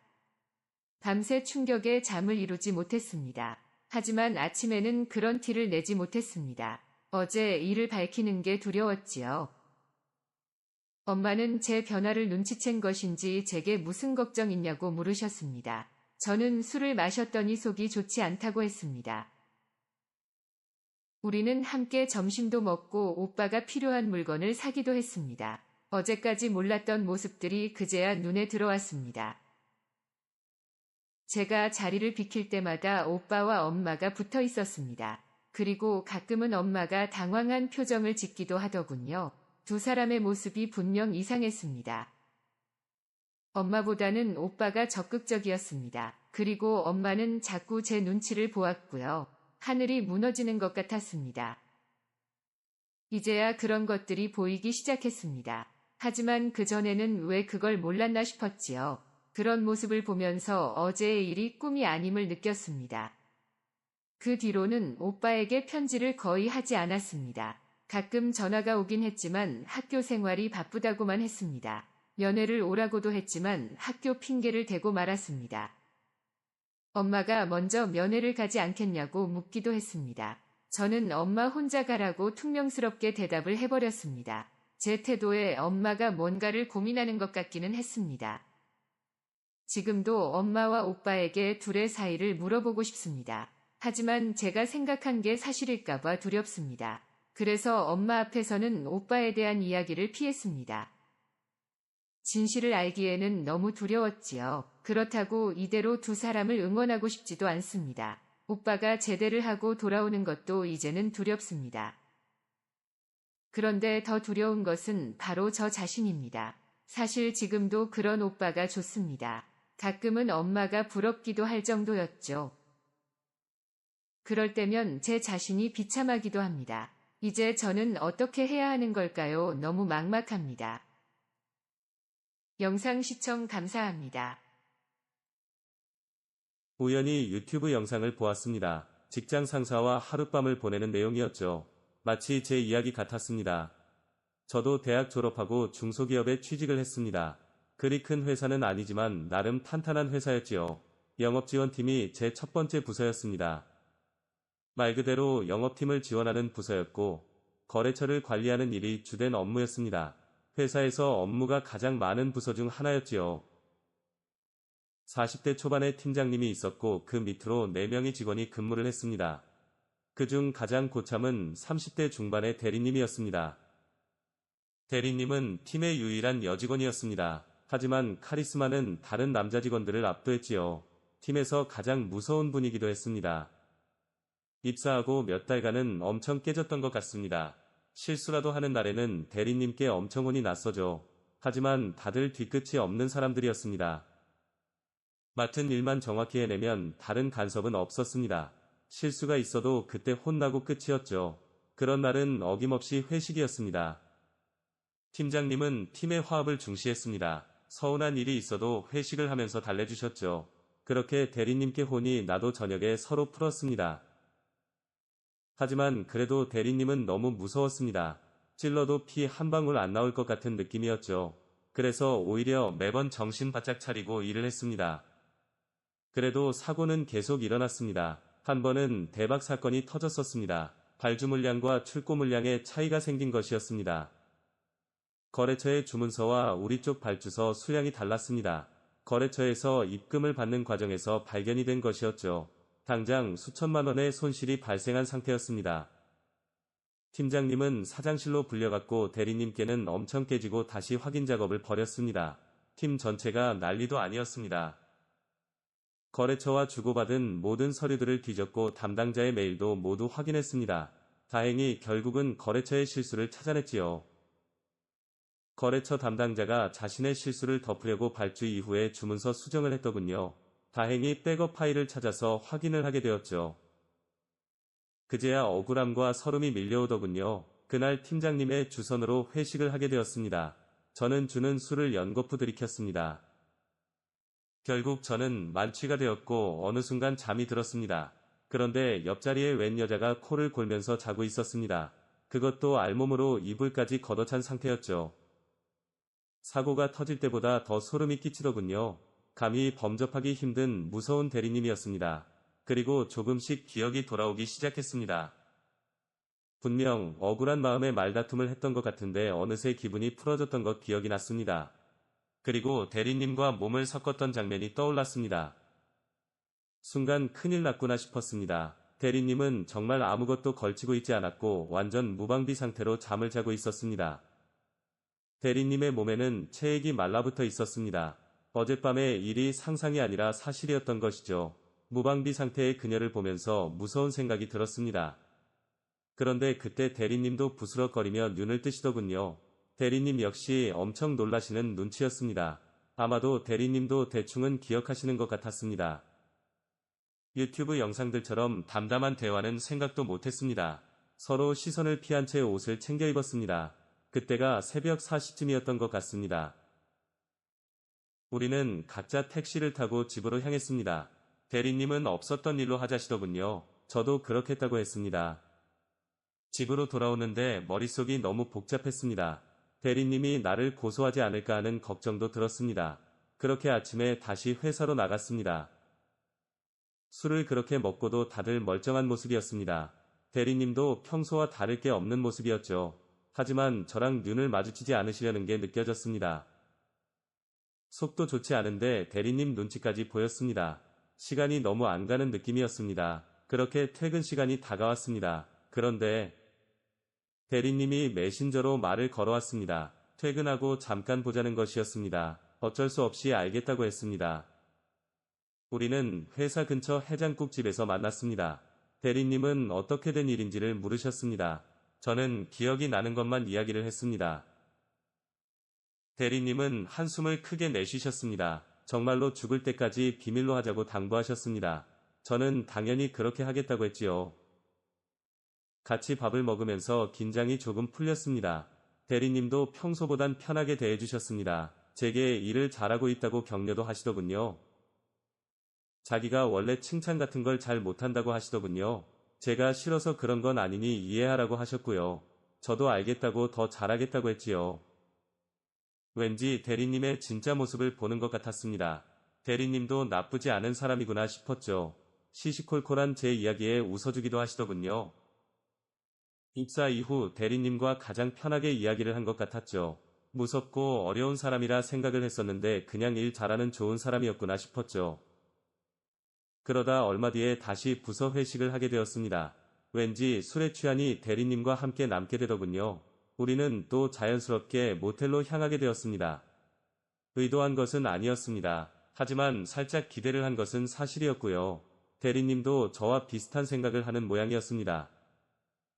밤새 충격에 잠을 이루지 못했습니다. 하지만 아침에는 그런 티를 내지 못했습니다. 어제 일을 밝히는 게 두려웠지요. 엄마는 제 변화를 눈치챈 것인지 제게 무슨 걱정 있냐고 물으셨습니다. 저는 술을 마셨더니 속이 좋지 않다고 했습니다. 우리는 함께 점심도 먹고 오빠가 필요한 물건을 사기도 했습니다. 어제까지 몰랐던 모습들이 그제야 눈에 들어왔습니다. 제가 자리를 비킬 때마다 오빠와 엄마가 붙어 있었습니다. 그리고 가끔은 엄마가 당황한 표정을 짓기도 하더군요. 두 사람의 모습이 분명 이상했습니다. 엄마보다는 오빠가 적극적이었습니다. 그리고 엄마는 자꾸 제 눈치를 보았고요. 하늘이 무너지는 것 같았습니다. 이제야 그런 것들이 보이기 시작했습니다. 하지만 그전에는 왜 그걸 몰랐나 싶었지요. 그런 모습을 보면서 어제의 일이 꿈이 아님을 느꼈습니다. 그 뒤로는 오빠에게 편지를 거의 하지 않았습니다. 가끔 전화가 오긴 했지만 학교 생활이 바쁘다고만 했습니다. 면회를 오라고도 했지만 학교 핑계를 대고 말았습니다. 엄마가 먼저 면회를 가지 않겠냐고 묻기도 했습니다. 저는 엄마 혼자 가라고 퉁명스럽게 대답을 해버렸습니다. 제 태도에 엄마가 뭔가를 고민하는 것 같기는 했습니다. 지금도 엄마와 오빠에게 둘의 사이를 물어보고 싶습니다. 하지만 제가 생각한 게 사실일까봐 두렵습니다. 그래서 엄마 앞에서는 오빠에 대한 이야기를 피했습니다. 진실을 알기에는 너무 두려웠지요. 그렇다고 이대로 두 사람을 응원하고 싶지도 않습니다. 오빠가 제대를 하고 돌아오는 것도 이제는 두렵습니다. 그런데 더 두려운 것은 바로 저 자신입니다. 사실 지금도 그런 오빠가 좋습니다. 가끔은 엄마가 부럽기도 할 정도였죠. 그럴 때면 제 자신이 비참하기도 합니다. 이제 저는 어떻게 해야 하는 걸까요? 너무 막막합니다. 영상 시청 감사합니다. 우연히 유튜브 영상을 보았습니다. 직장 상사와 하룻밤을 보내는 내용이었죠. 마치 제 이야기 같았습니다. 저도 대학 졸업하고 중소기업에 취직을 했습니다. 그리 큰 회사는 아니지만 나름 탄탄한 회사였지요. 영업지원팀이 제 첫 번째 부서였습니다. 말 그대로 영업팀을 지원하는 부서였고 거래처를 관리하는 일이 주된 업무였습니다. 회사에서 업무가 가장 많은 부서 중 하나였지요. 40대 초반의 팀장님이 있었고 그 밑으로 4명의 직원이 근무를 했습니다. 그중 가장 고참은 30대 중반의 대리님이었습니다. 대리님은 팀의 유일한 여직원이었습니다. 하지만 카리스마는 다른 남자 직원들을 압도했지요. 팀에서 가장 무서운 분이기도 했습니다. 입사하고 몇 달간은 엄청 깨졌던 것 같습니다. 실수라도 하는 날에는 대리님께 엄청 혼이 났어죠. 하지만 다들 뒤끝이 없는 사람들이었습니다. 맡은 일만 정확히 해내면 다른 간섭은 없었습니다. 실수가 있어도 그때 혼나고 끝이었죠. 그런 날은 어김없이 회식이었습니다. 팀장님은 팀의 화합을 중시했습니다. 서운한 일이 있어도 회식을 하면서 달래주셨죠. 그렇게 대리님께 혼이 나도 저녁에 서로 풀었습니다. 하지만 그래도 대리님은 너무 무서웠습니다. 찔러도 피 한 방울 안 나올 것 같은 느낌이었죠. 그래서 오히려 매번 정신 바짝 차리고 일을 했습니다. 그래도 사고는 계속 일어났습니다. 한 번은 대박 사건이 터졌었습니다. 발주 물량과 출고 물량에 차이가 생긴 것이었습니다. 거래처의 주문서와 우리 쪽 발주서 수량이 달랐습니다. 거래처에서 입금을 받는 과정에서 발견이 된 것이었죠. 당장 수천만 원의 손실이 발생한 상태였습니다. 팀장님은 사장실로 불려갔고 대리님께는 엄청 깨지고 다시 확인 작업을 벌였습니다. 팀 전체가 난리도 아니었습니다. 거래처와 주고받은 모든 서류들을 뒤졌고 담당자의 메일도 모두 확인했습니다. 다행히 결국은 거래처의 실수를 찾아냈지요. 거래처 담당자가 자신의 실수를 덮으려고 발주 이후에 주문서 수정을 했더군요. 다행히 백업 파일을 찾아서 확인을 하게 되었죠. 그제야 억울함과 서름이 밀려오더군요. 그날 팀장님의 주선으로 회식을 하게 되었습니다. 저는 주는 술을 연거푸 들이켰습니다. 결국 저는 만취가 되었고 어느 순간 잠이 들었습니다. 그런데 옆자리에 웬 여자가 코를 골면서 자고 있었습니다. 그것도 알몸으로 이불까지 걷어찬 상태였죠. 사고가 터질 때보다 더 소름이 끼치더군요. 감히 범접하기 힘든 무서운 대리님이었습니다. 그리고 조금씩 기억이 돌아오기 시작했습니다. 분명 억울한 마음에 말다툼을 했던 것 같은데 어느새 기분이 풀어졌던 것 기억이 났습니다. 그리고 대리님과 몸을 섞었던 장면이 떠올랐습니다. 순간 큰일 났구나 싶었습니다. 대리님은 정말 아무것도 걸치고 있지 않았고 완전 무방비 상태로 잠을 자고 있었습니다. 대리님의 몸에는 체액이 말라붙어 있었습니다. 어젯밤의 일이 상상이 아니라 사실이었던 것이죠. 무방비 상태의 그녀를 보면서 무서운 생각이 들었습니다. 그런데 그때 대리님도 부스럭거리며 눈을 뜨시더군요. 대리님 역시 엄청 놀라시는 눈치였습니다. 아마도 대리님도 대충은 기억하시는 것 같았습니다. 유튜브 영상들처럼 담담한 대화는 생각도 못했습니다. 서로 시선을 피한 채 옷을 챙겨 입었습니다. 그때가 새벽 4시쯤이었던 것 같습니다. 우리는 각자 택시를 타고 집으로 향했습니다. 대리님은 없었던 일로 하자시더군요. 저도 그렇겠다고 했습니다. 집으로 돌아오는데 머릿속이 너무 복잡했습니다. 대리님이 나를 고소하지 않을까 하는 걱정도 들었습니다. 그렇게 아침에 다시 회사로 나갔습니다. 술을 그렇게 먹고도 다들 멀쩡한 모습이었습니다. 대리님도 평소와 다를 게 없는 모습이었죠. 하지만 저랑 눈을 마주치지 않으시려는 게 느껴졌습니다. 속도 좋지 않은데 대리님 눈치까지 보였습니다. 시간이 너무 안 가는 느낌이었습니다. 그렇게 퇴근 시간이 다가왔습니다. 그런데 대리님이 메신저로 말을 걸어왔습니다. 퇴근하고 잠깐 보자는 것이었습니다. 어쩔 수 없이 알겠다고 했습니다. 우리는 회사 근처 해장국집에서 만났습니다. 대리님은 어떻게 된 일인지를 물으셨습니다. 저는 기억이 나는 것만 이야기를 했습니다. 대리님은 한숨을 크게 내쉬셨습니다. 정말로 죽을 때까지 비밀로 하자고 당부하셨습니다. 저는 당연히 그렇게 하겠다고 했지요. 같이 밥을 먹으면서 긴장이 조금 풀렸습니다. 대리님도 평소보단 편하게 대해주셨습니다. 제게 일을 잘하고 있다고 격려도 하시더군요. 자기가 원래 칭찬 같은 걸 잘 못한다고 하시더군요. 제가 싫어서 그런 건 아니니 이해하라고 하셨고요. 저도 알겠다고 더 잘하겠다고 했지요. 왠지 대리님의 진짜 모습을 보는 것 같았습니다. 대리님도 나쁘지 않은 사람이구나 싶었죠. 시시콜콜한 제 이야기에 웃어주기도 하시더군요. 입사 이후 대리님과 가장 편하게 이야기를 한 것 같았죠. 무섭고 어려운 사람이라 생각을 했었는데 그냥 일 잘하는 좋은 사람이었구나 싶었죠. 그러다 얼마 뒤에 다시 부서 회식을 하게 되었습니다. 왠지 술에 취하니 대리님과 함께 남게 되더군요. 우리는 또 자연스럽게 모텔로 향하게 되었습니다. 의도한 것은 아니었습니다. 하지만 살짝 기대를 한 것은 사실이었고요. 대리님도 저와 비슷한 생각을 하는 모양이었습니다.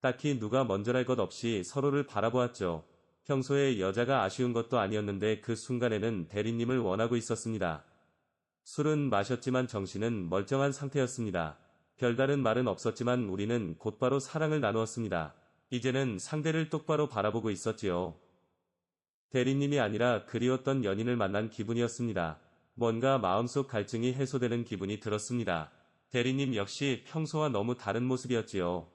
딱히 누가 먼저랄 것 없이 서로를 바라보았죠. 평소에 여자가 아쉬운 것도 아니었는데 그 순간에는 대리님을 원하고 있었습니다. 술은 마셨지만 정신은 멀쩡한 상태였습니다. 별다른 말은 없었지만 우리는 곧바로 사랑을 나누었습니다. 이제는 상대를 똑바로 바라보고 있었지요. 대리님이 아니라 그리웠던 연인을 만난 기분이었습니다. 뭔가 마음속 갈증이 해소되는 기분이 들었습니다. 대리님 역시 평소와 너무 다른 모습이었지요.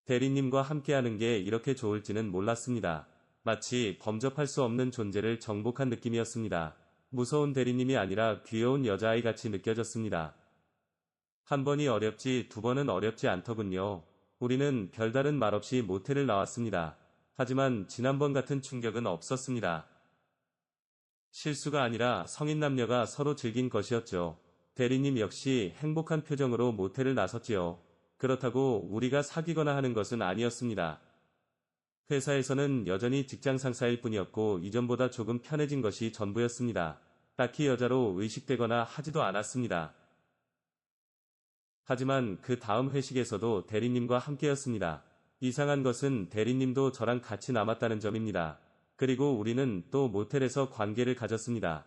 대리님과 함께하는 게 이렇게 좋을지는 몰랐습니다. 마치 범접할 수 없는 존재를 정복한 느낌이었습니다. 무서운 대리님이 아니라 귀여운 여자아이 같이 느껴졌습니다. 한 번이 어렵지 두 번은 어렵지 않더군요. 우리는 별다른 말 없이 모텔을 나왔습니다. 하지만 지난번 같은 충격은 없었습니다. 실수가 아니라 성인 남녀가 서로 즐긴 것이었죠. 대리님 역시 행복한 표정으로 모텔을 나섰지요. 그렇다고 우리가 사귀거나 하는 것은 아니었습니다. 회사에서는 여전히 직장 상사일 뿐이었고 이전보다 조금 편해진 것이 전부였습니다. 딱히 여자로 의식되거나 하지도 않았습니다. 하지만 그 다음 회식에서도 대리님과 함께였습니다. 이상한 것은 대리님도 저랑 같이 남았다는 점입니다. 그리고 우리는 또 모텔에서 관계를 가졌습니다.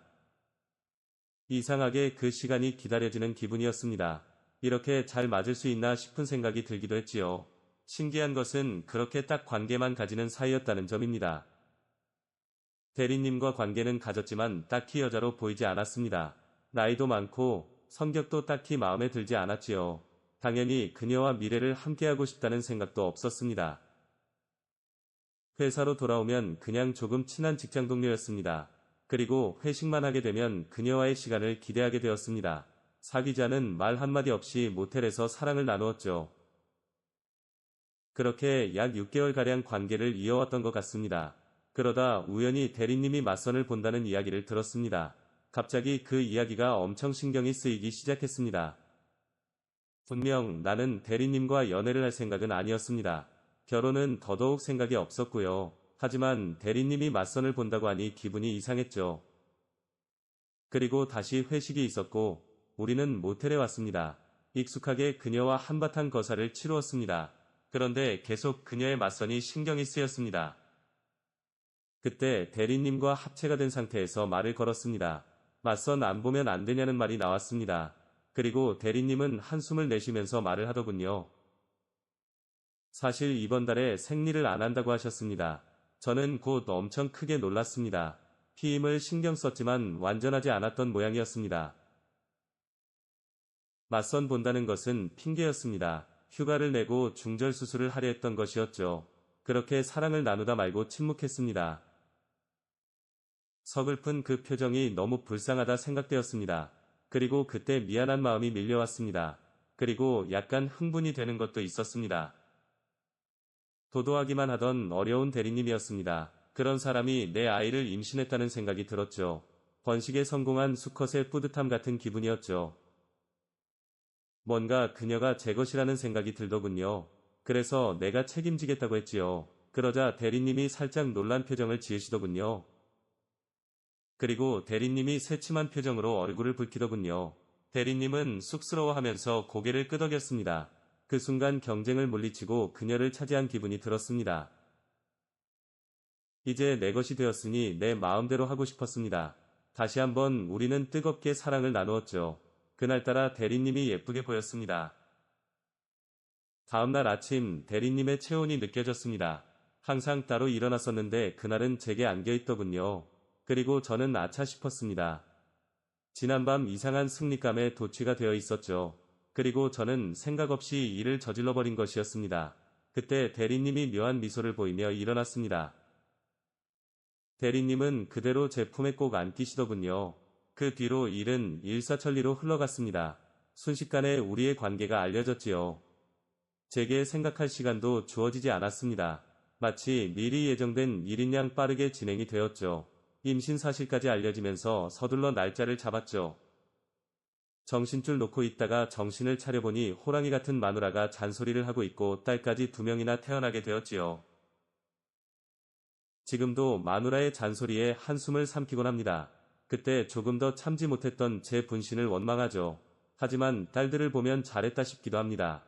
이상하게 그 시간이 기다려지는 기분이었습니다. 이렇게 잘 맞을 수 있나 싶은 생각이 들기도 했지요. 신기한 것은 그렇게 딱 관계만 가지는 사이였다는 점입니다. 대리님과 관계는 가졌지만 딱히 여자로 보이지 않았습니다. 나이도 많고 성격도 딱히 마음에 들지 않았지요. 당연히 그녀와 미래를 함께하고 싶다는 생각도 없었습니다. 회사로 돌아오면 그냥 조금 친한 직장 동료였습니다. 그리고 회식만 하게 되면 그녀와의 시간을 기대하게 되었습니다. 사귀자는 말 한마디 없이 모텔에서 사랑을 나누었죠. 그렇게 약 6개월가량 관계를 이어왔던 것 같습니다. 그러다 우연히 대리님이 맞선을 본다는 이야기를 들었습니다. 갑자기 그 이야기가 엄청 신경이 쓰이기 시작했습니다. 분명 나는 대리님과 연애를 할 생각은 아니었습니다. 결혼은 더더욱 생각이 없었고요. 하지만 대리님이 맞선을 본다고 하니 기분이 이상했죠. 그리고 다시 회식이 있었고 우리는 모텔에 왔습니다. 익숙하게 그녀와 한바탕 거사를 치루었습니다. 그런데 계속 그녀의 맞선이 신경이 쓰였습니다. 그때 대리님과 합체가 된 상태에서 말을 걸었습니다. 맞선 안 보면 안 되냐는 말이 나왔습니다. 그리고 대리님은 한숨을 내쉬면서 말을 하더군요. 사실 이번 달에 생리를 안 한다고 하셨습니다. 저는 곧 엄청 크게 놀랐습니다. 피임을 신경 썼지만 완전하지 않았던 모양이었습니다. 맞선 본다는 것은 핑계였습니다. 휴가를 내고 중절 수술을 하려 했던 것이었죠. 그렇게 사랑을 나누다 말고 침묵했습니다. 서글픈 그 표정이 너무 불쌍하다 생각되었습니다. 그리고 그때 미안한 마음이 밀려왔습니다. 그리고 약간 흥분이 되는 것도 있었습니다. 도도하기만 하던 어려운 대리님이었습니다. 그런 사람이 내 아이를 임신했다는 생각이 들었죠. 번식에 성공한 수컷의 뿌듯함 같은 기분이었죠. 뭔가 그녀가 제 것이라는 생각이 들더군요. 그래서 내가 책임지겠다고 했지요. 그러자 대리님이 살짝 놀란 표정을 지으시더군요. 그리고 대리님이 새침한 표정으로 얼굴을 붉히더군요. 대리님은 쑥스러워하면서 고개를 끄덕였습니다. 그 순간 경쟁을 물리치고 그녀를 차지한 기분이 들었습니다. 이제 내 것이 되었으니 내 마음대로 하고 싶었습니다. 다시 한번 우리는 뜨겁게 사랑을 나누었죠. 그날따라 대리님이 예쁘게 보였습니다. 다음날 아침 대리님의 체온이 느껴졌습니다. 항상 따로 일어났었는데 그날은 제게 안겨있더군요. 그리고 저는 아차 싶었습니다. 지난밤 이상한 승리감에 도취가 되어 있었죠. 그리고 저는 생각 없이 일을 저질러버린 것이었습니다. 그때 대리님이 묘한 미소를 보이며 일어났습니다. 대리님은 그대로 제 품에 꼭 안기시더군요. 그 뒤로 일은 일사천리로 흘러갔습니다. 순식간에 우리의 관계가 알려졌지요. 제게 생각할 시간도 주어지지 않았습니다. 마치 미리 예정된 일인 양 빠르게 진행이 되었죠. 임신 사실까지 알려지면서 서둘러 날짜를 잡았죠. 정신줄 놓고 있다가 정신을 차려보니 호랑이 같은 마누라가 잔소리를 하고 있고 딸까지 2명이나 태어나게 되었지요. 지금도 마누라의 잔소리에 한숨을 삼키곤 합니다. 그때 조금 더 참지 못했던 제 분신을 원망하죠. 하지만 딸들을 보면 잘했다 싶기도 합니다.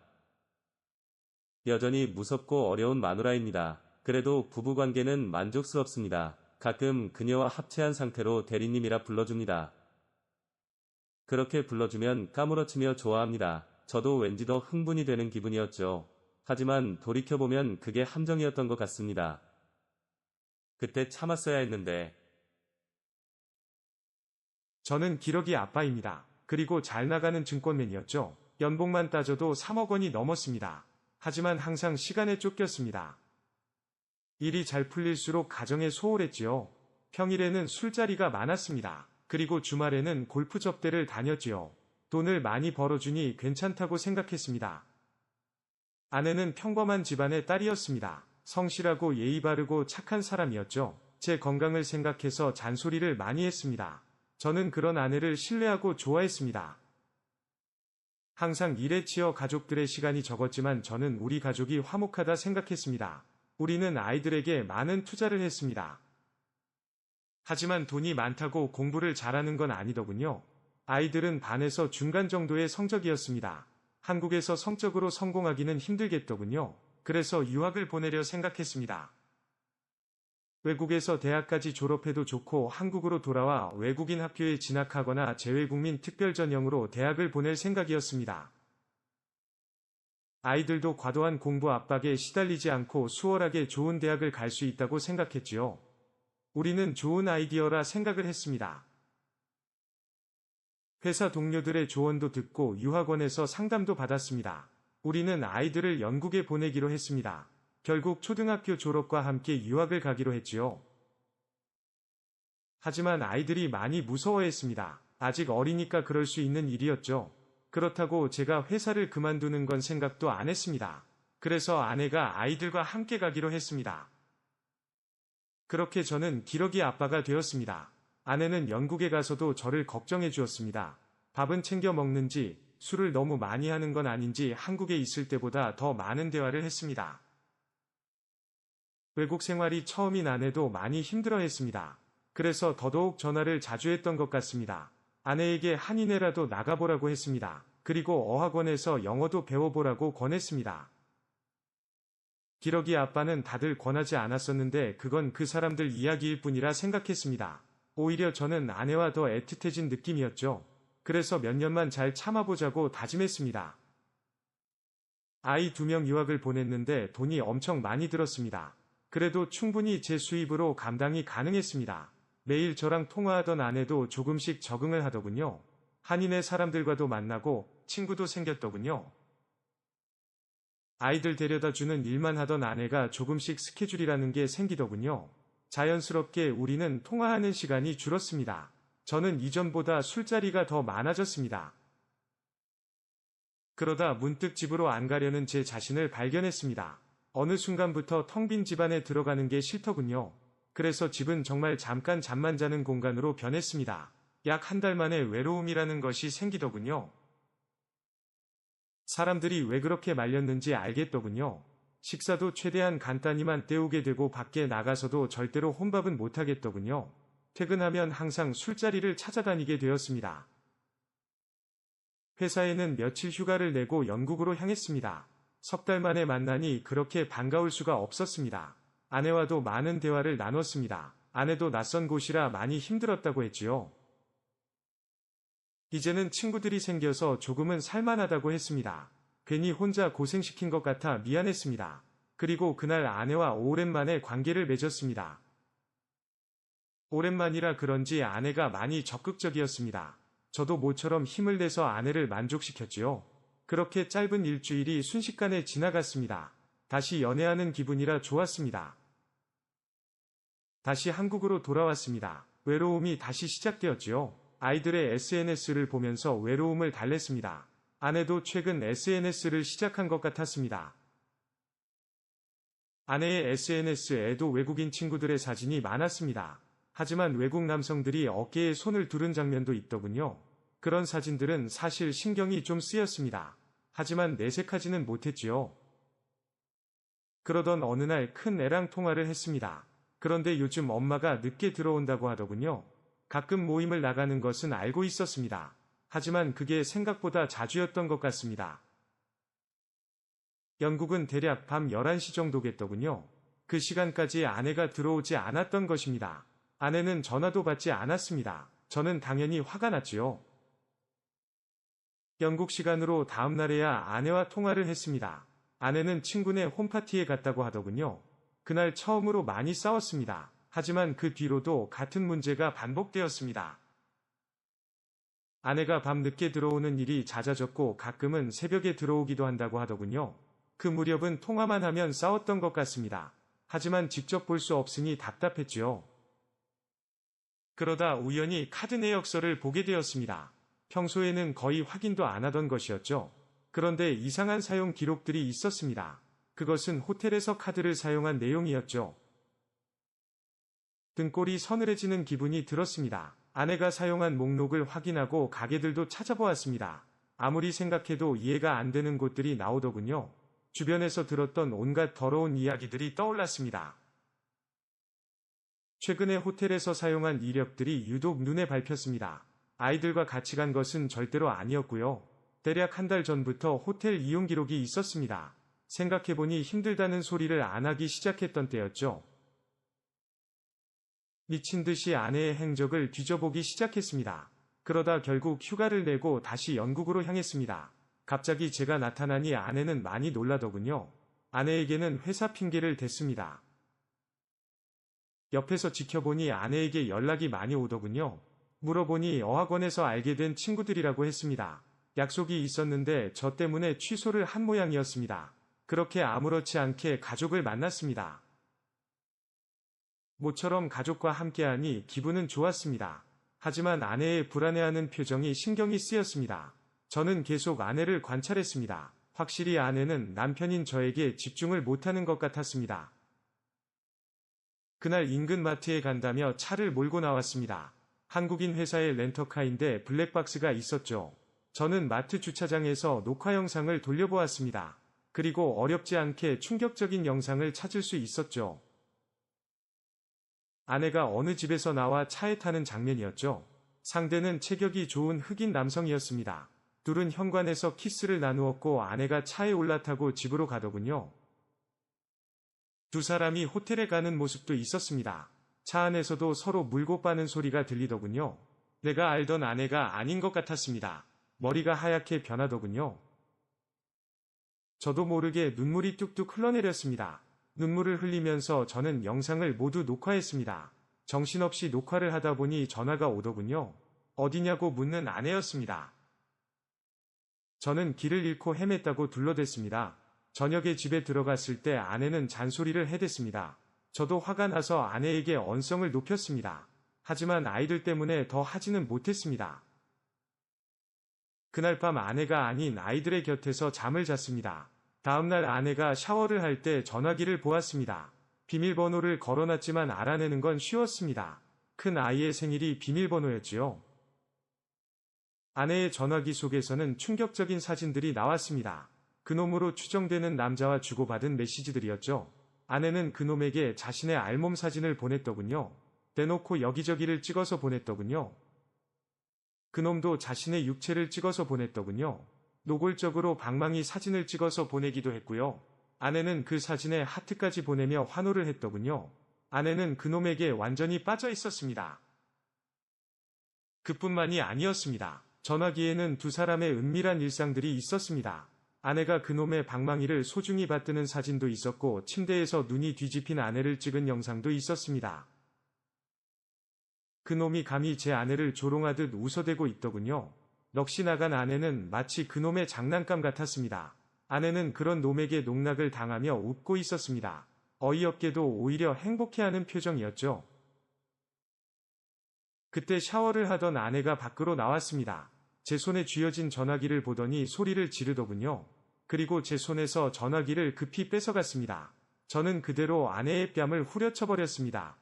여전히 무섭고 어려운 마누라입니다. 그래도 부부관계는 만족스럽습니다. 가끔 그녀와 합체한 상태로 대리님이라 불러줍니다. 그렇게 불러주면 까무러치며 좋아합니다. 저도 왠지 더 흥분이 되는 기분이었죠. 하지만 돌이켜보면 그게 함정이었던 것 같습니다. 그때 참았어야 했는데. 저는 기러기 아빠입니다. 그리고 잘 나가는 증권맨이었죠. 연봉만 따져도 3억 원이 넘었습니다. 하지만 항상 시간에 쫓겼습니다. 일이 잘 풀릴수록 가정에 소홀했지요. 평일에는 술자리가 많았습니다. 그리고 주말에는 골프 접대를 다녔지요. 돈을 많이 벌어주니 괜찮다고 생각했습니다. 아내는 평범한 집안의 딸이었습니다. 성실하고 예의 바르고 착한 사람이었죠. 제 건강을 생각해서 잔소리를 많이 했습니다. 저는 그런 아내를 신뢰하고 좋아했습니다. 항상 일에 치여 가족들의 시간이 적었지만 저는 우리 가족이 화목하다 생각했습니다. 우리는 아이들에게 많은 투자를 했습니다. 하지만 돈이 많다고 공부를 잘하는 건 아니더군요. 아이들은 반에서 중간 정도의 성적이었습니다. 한국에서 성적으로 성공하기는 힘들겠더군요. 그래서 유학을 보내려 생각했습니다. 외국에서 대학까지 졸업해도 좋고 한국으로 돌아와 외국인 학교에 진학하거나 재외국민 특별전형으로 대학을 보낼 생각이었습니다. 아이들도 과도한 공부 압박에 시달리지 않고 수월하게 좋은 대학을 갈 수 있다고 생각했지요. 우리는 좋은 아이디어라 생각을 했습니다. 회사 동료들의 조언도 듣고 유학원에서 상담도 받았습니다. 우리는 아이들을 영국에 보내기로 했습니다. 결국 초등학교 졸업과 함께 유학을 가기로 했지요. 하지만 아이들이 많이 무서워했습니다. 아직 어리니까 그럴 수 있는 일이었죠. 그렇다고 제가 회사를 그만두는 건 생각도 안 했습니다. 그래서 아내가 아이들과 함께 가기로 했습니다. 그렇게 저는 기러기 아빠가 되었습니다. 아내는 영국에 가서도 저를 걱정해 주었습니다. 밥은 챙겨 먹는지, 술을 너무 많이 하는 건 아닌지 한국에 있을 때보다 더 많은 대화를 했습니다. 외국 생활이 처음인 아내도 많이 힘들어했습니다. 그래서 더더욱 전화를 자주 했던 것 같습니다. 아내에게 한인회라도 나가보라고 했습니다. 그리고 어학원에서 영어도 배워보라고 권했습니다. 기러기 아빠는 다들 권하지 않았었는데 그건 그 사람들 이야기일 뿐이라 생각했습니다. 오히려 저는 아내와 더 애틋해진 느낌이었죠. 그래서 몇 년만 잘 참아보자고 다짐했습니다. 아이 2명 유학을 보냈는데 돈이 엄청 많이 들었습니다. 그래도 충분히 제 수입으로 감당이 가능했습니다. 매일 저랑 통화하던 아내도 조금씩 적응을 하더군요. 한인의 사람들과도 만나고 친구도 생겼더군요. 아이들 데려다 주는 일만 하던 아내가 조금씩 스케줄이라는 게 생기더군요. 자연스럽게 우리는 통화하는 시간이 줄었습니다. 저는 이전보다 술자리가 더 많아졌습니다. 그러다 문득 집으로 안 가려는 제 자신을 발견했습니다. 어느 순간부터 텅 빈 집안에 들어가는 게 싫더군요. 그래서 집은 정말 잠깐 잠만 자는 공간으로 변했습니다. 약 한 달 만에 외로움이라는 것이 생기더군요. 사람들이 왜 그렇게 말렸는지 알겠더군요. 식사도 최대한 간단히만 때우게 되고 밖에 나가서도 절대로 혼밥은 못하겠더군요. 퇴근하면 항상 술자리를 찾아다니게 되었습니다. 회사에는 며칠 휴가를 내고 영국으로 향했습니다. 석 달 만에 만나니 그렇게 반가울 수가 없었습니다. 아내와도 많은 대화를 나눴습니다. 아내도 낯선 곳이라 많이 힘들었다고 했지요. 이제는 친구들이 생겨서 조금은 살만하다고 했습니다. 괜히 혼자 고생시킨 것 같아 미안했습니다. 그리고 그날 아내와 오랜만에 관계를 맺었습니다. 오랜만이라 그런지 아내가 많이 적극적이었습니다. 저도 모처럼 힘을 내서 아내를 만족시켰지요. 그렇게 짧은 일주일이 순식간에 지나갔습니다. 다시 연애하는 기분이라 좋았습니다. 다시 한국으로 돌아왔습니다. 외로움이 다시 시작되었지요. 아이들의 SNS를 보면서 외로움을 달랬습니다. 아내도 최근 SNS를 시작한 것 같았습니다. 아내의 SNS에도 외국인 친구들의 사진이 많았습니다. 하지만 외국 남성들이 어깨에 손을 두른 장면도 있더군요. 그런 사진들은 사실 신경이 좀 쓰였습니다. 하지만 내색하지는 못했지요. 그러던 어느 날 큰 애랑 통화를 했습니다. 그런데 요즘 엄마가 늦게 들어온다고 하더군요. 가끔 모임을 나가는 것은 알고 있었습니다. 하지만 그게 생각보다 자주였던 것 같습니다. 영국은 대략 밤 11시 정도겠더군요. 그 시간까지 아내가 들어오지 않았던 것입니다. 아내는 전화도 받지 않았습니다. 저는 당연히 화가 났지요. 영국 시간으로 다음 날에야 아내와 통화를 했습니다. 아내는 친구네 홈파티에 갔다고 하더군요. 그날 처음으로 많이 싸웠습니다. 하지만 그 뒤로도 같은 문제가 반복되었습니다. 아내가 밤 늦게 들어오는 일이 잦아졌고 가끔은 새벽에 들어오기도 한다고 하더군요. 그 무렵은 통화만 하면 싸웠던 것 같습니다. 하지만 직접 볼 수 없으니 답답했지요. 그러다 우연히 카드 내역서를 보게 되었습니다. 평소에는 거의 확인도 안 하던 것이었죠. 그런데 이상한 사용 기록들이 있었습니다. 그것은 호텔에서 카드를 사용한 내용이었죠. 등골이 서늘해지는 기분이 들었습니다. 아내가 사용한 목록을 확인하고 가게들도 찾아보았습니다. 아무리 생각해도 이해가 안 되는 곳들이 나오더군요. 주변에서 들었던 온갖 더러운 이야기들이 떠올랐습니다. 최근에 호텔에서 사용한 이력들이 유독 눈에 밟혔습니다. 아이들과 같이 간 것은 절대로 아니었고요. 대략 한 달 전부터 호텔 이용 기록이 있었습니다. 생각해보니 힘들다는 소리를 안 하기 시작했던 때였죠. 미친 듯이 아내의 행적을 뒤져보기 시작했습니다. 그러다 결국 휴가를 내고 다시 영국으로 향했습니다. 갑자기 제가 나타나니 아내는 많이 놀라더군요. 아내에게는 회사 핑계를 댔습니다. 옆에서 지켜보니 아내에게 연락이 많이 오더군요. 물어보니 어학원에서 알게 된 친구들이라고 했습니다. 약속이 있었는데 저 때문에 취소를 한 모양이었습니다. 그렇게 아무렇지 않게 가족을 만났습니다. 모처럼 가족과 함께하니 기분은 좋았습니다. 하지만 아내의 불안해하는 표정이 신경이 쓰였습니다. 저는 계속 아내를 관찰했습니다. 확실히 아내는 남편인 저에게 집중을 못하는 것 같았습니다. 그날 인근 마트에 간다며 차를 몰고 나왔습니다. 한국인 회사의 렌터카인데 블랙박스가 있었죠. 저는 마트 주차장에서 녹화 영상을 돌려보았습니다. 그리고 어렵지 않게 충격적인 영상을 찾을 수 있었죠. 아내가 어느 집에서 나와 차에 타는 장면이었죠. 상대는 체격이 좋은 흑인 남성이었습니다. 둘은 현관에서 키스를 나누었고 아내가 차에 올라타고 집으로 가더군요. 두 사람이 호텔에 가는 모습도 있었습니다. 차 안에서도 서로 물고 빠는 소리가 들리더군요. 내가 알던 아내가 아닌 것 같았습니다. 머리가 하얗게 변하더군요. 저도 모르게 눈물이 뚝뚝 흘러내렸습니다. 눈물을 흘리면서 저는 영상을 모두 녹화했습니다. 정신없이 녹화를 하다 보니 전화가 오더군요. 어디냐고 묻는 아내였습니다. 저는 길을 잃고 헤맸다고 둘러댔습니다. 저녁에 집에 들어갔을 때 아내는 잔소리를 해댔습니다. 저도 화가 나서 아내에게 언성을 높였습니다. 하지만 아이들 때문에 더 하지는 못했습니다. 그날 밤 아내가 아닌 아이들의 곁에서 잠을 잤습니다. 다음날 아내가 샤워를 할 때 전화기를 보았습니다. 비밀번호를 걸어놨지만 알아내는 건 쉬웠습니다. 큰 아이의 생일이 비밀번호였지요. 아내의 전화기 속에서는 충격적인 사진들이 나왔습니다. 그놈으로 추정되는 남자와 주고받은 메시지들이었죠. 아내는 그놈에게 자신의 알몸 사진을 보냈더군요. 대놓고 여기저기를 찍어서 보냈더군요. 그놈도 자신의 육체를 찍어서 보냈더군요. 노골적으로 방망이 사진을 찍어서 보내기도 했고요. 아내는 그 사진에 하트까지 보내며 환호를 했더군요. 아내는 그놈에게 완전히 빠져 있었습니다. 그뿐만이 아니었습니다. 전화기에는 두 사람의 은밀한 일상들이 있었습니다. 아내가 그놈의 방망이를 소중히 받드는 사진도 있었고 침대에서 눈이 뒤집힌 아내를 찍은 영상도 있었습니다. 그놈이 감히 제 아내를 조롱하듯 웃어대고 있더군요. 넋이 나간 아내는 마치 그놈의 장난감 같았습니다. 아내는 그런 놈에게 농락을 당하며 웃고 있었습니다. 어이없게도 오히려 행복해하는 표정이었죠. 그때 샤워를 하던 아내가 밖으로 나왔습니다. 제 손에 쥐어진 전화기를 보더니 소리를 지르더군요. 그리고 제 손에서 전화기를 급히 뺏어갔습니다. 저는 그대로 아내의 뺨을 후려쳐버렸습니다.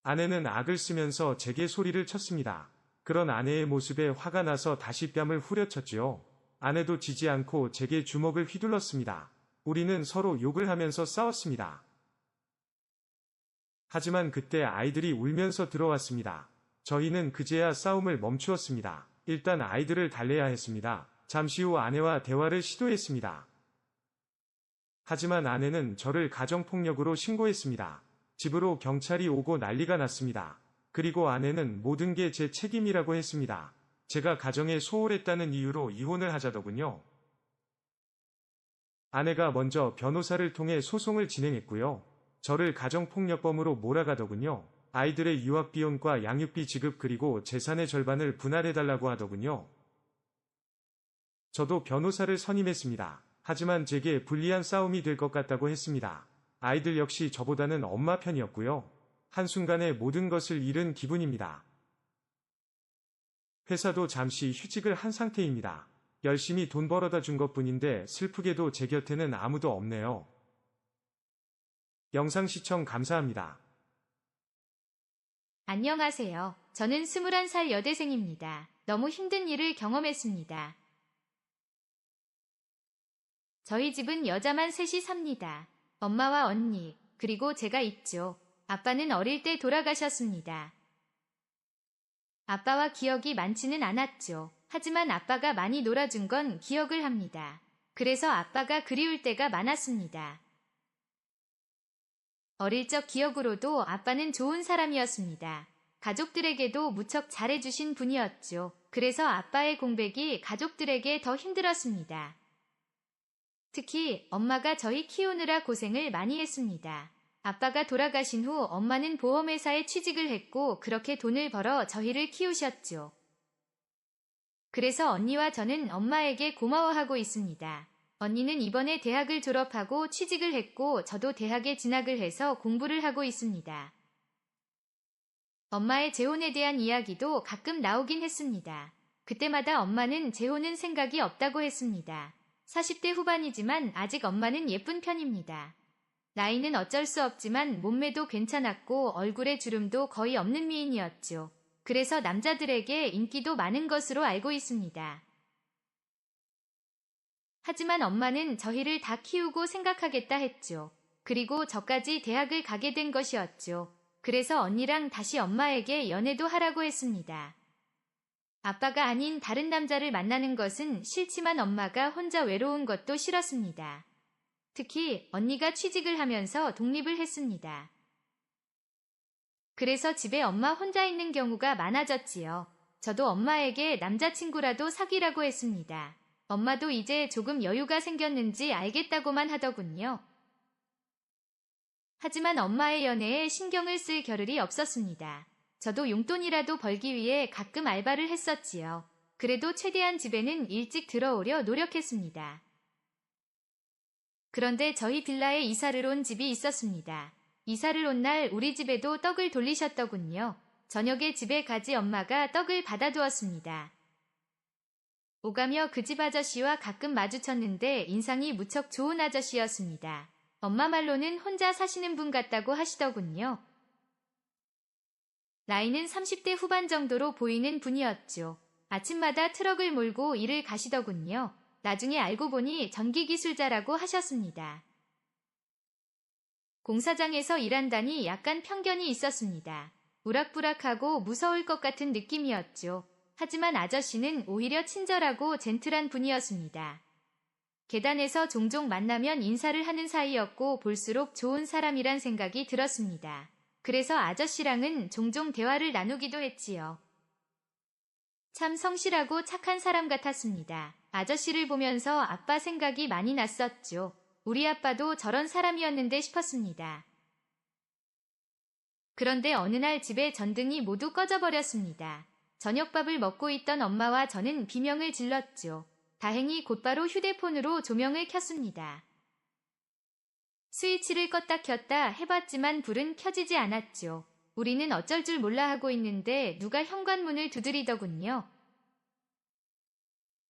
아내는 악을 쓰면서 제게 소리를 쳤습니다. 그런 아내의 모습에 화가 나서 다시 뺨을 후려쳤지요. 아내도 지지 않고 제게 주먹을 휘둘렀습니다. 우리는 서로 욕을 하면서 싸웠습니다. 하지만 그때 아이들이 울면서 들어왔습니다. 저희는 그제야 싸움을 멈추었습니다. 일단 아이들을 달래야 했습니다. 잠시 후 아내와 대화를 시도했습니다. 하지만 아내는 저를 가정폭력으로 신고했습니다. 집으로 경찰이 오고 난리가 났습니다. 그리고 아내는 모든 게 제 책임이라고 했습니다. 제가 가정에 소홀했다는 이유로 이혼을 하자더군요. 아내가 먼저 변호사를 통해 소송을 진행했고요. 저를 가정폭력범으로 몰아가더군요. 아이들의 유학비용과 양육비 지급 그리고 재산의 절반을 분할해달라고 하더군요. 저도 변호사를 선임했습니다. 하지만 제게 불리한 싸움이 될 것 같다고 했습니다. 아이들 역시 저보다는 엄마 편이었고요. 한순간에 모든 것을 잃은 기분입니다. 회사도 잠시 휴직을 한 상태입니다. 열심히 돈 벌어다 준 것뿐인데 슬프게도 제 곁에는 아무도 없네요. 영상 시청 감사합니다. 안녕하세요. 저는 21살 여대생입니다. 너무 힘든 일을 경험했습니다. 저희 집은 여자만 셋이 삽니다. 엄마와 언니, 그리고 제가 있죠. 아빠는 어릴 때 돌아가셨습니다. 아빠와 기억이 많지는 않았죠. 하지만 아빠가 많이 놀아준 건 기억을 합니다. 그래서 아빠가 그리울 때가 많았습니다. 어릴 적 기억으로도 아빠는 좋은 사람이었습니다. 가족들에게도 무척 잘해주신 분이었죠. 그래서 아빠의 공백이 가족들에게 더 힘들었습니다. 특히 엄마가 저희 키우느라 고생을 많이 했습니다. 아빠가 돌아가신 후 엄마는 보험회사에 취직을 했고 그렇게 돈을 벌어 저희를 키우셨죠. 그래서 언니와 저는 엄마에게 고마워하고 있습니다. 언니는 이번에 대학을 졸업하고 취직을 했고 저도 대학에 진학을 해서 공부를 하고 있습니다. 엄마의 재혼에 대한 이야기도 가끔 나오긴 했습니다. 그때마다 엄마는 재혼은 생각이 없다고 했습니다. 40대 후반이지만 아직 엄마는 예쁜 편입니다. 나이는 어쩔 수 없지만 몸매도 괜찮았고 얼굴에 주름도 거의 없는 미인이었죠. 그래서 남자들에게 인기도 많은 것으로 알고 있습니다. 하지만 엄마는 저희를 다 키우고 생각하겠다 했죠. 그리고 저까지 대학을 가게 된 것이었죠. 그래서 언니랑 다시 엄마에게 연애도 하라고 했습니다. 아빠가 아닌 다른 남자를 만나는 것은 싫지만 엄마가 혼자 외로운 것도 싫었습니다. 특히 언니가 취직을 하면서 독립을 했습니다. 그래서 집에 엄마 혼자 있는 경우가 많아졌지요. 저도 엄마에게 남자친구라도 사귀라고 했습니다. 엄마도 이제 조금 여유가 생겼는지 알겠다고만 하더군요. 하지만 엄마의 연애에 신경을 쓸 겨를이 없었습니다. 저도 용돈이라도 벌기 위해 가끔 알바를 했었지요. 그래도 최대한 집에는 일찍 들어오려 노력했습니다. 그런데 저희 빌라에 이사를 온 집이 있었습니다. 이사를 온 날 우리 집에도 떡을 돌리셨더군요. 저녁에 집에 가지 엄마가 떡을 받아두었습니다. 오가며 그 집 아저씨와 가끔 마주쳤는데 인상이 무척 좋은 아저씨였습니다. 엄마 말로는 혼자 사시는 분 같다고 하시더군요. 나이는 30대 후반 정도로 보이는 분이었죠. 아침마다 트럭을 몰고 일을 가시더군요. 나중에 알고 보니 전기기술자라고 하셨습니다. 공사장에서 일한다니 약간 편견이 있었습니다. 우락부락하고 무서울 것 같은 느낌이었죠. 하지만 아저씨는 오히려 친절하고 젠틀한 분이었습니다. 계단에서 종종 만나면 인사를 하는 사이였고 볼수록 좋은 사람이란 생각이 들었습니다. 그래서 아저씨랑은 종종 대화를 나누기도 했지요. 참 성실하고 착한 사람 같았습니다. 아저씨를 보면서 아빠 생각이 많이 났었죠. 우리 아빠도 저런 사람이었는데 싶었습니다. 그런데 어느 날 집에 전등이 모두 꺼져버렸습니다. 저녁밥을 먹고 있던 엄마와 저는 비명을 질렀죠. 다행히 곧바로 휴대폰으로 조명을 켰습니다. 스위치를 껐다 켰다 해봤지만 불은 켜지지 않았죠. 우리는 어쩔 줄 몰라 하고 있는데 누가 현관문을 두드리더군요.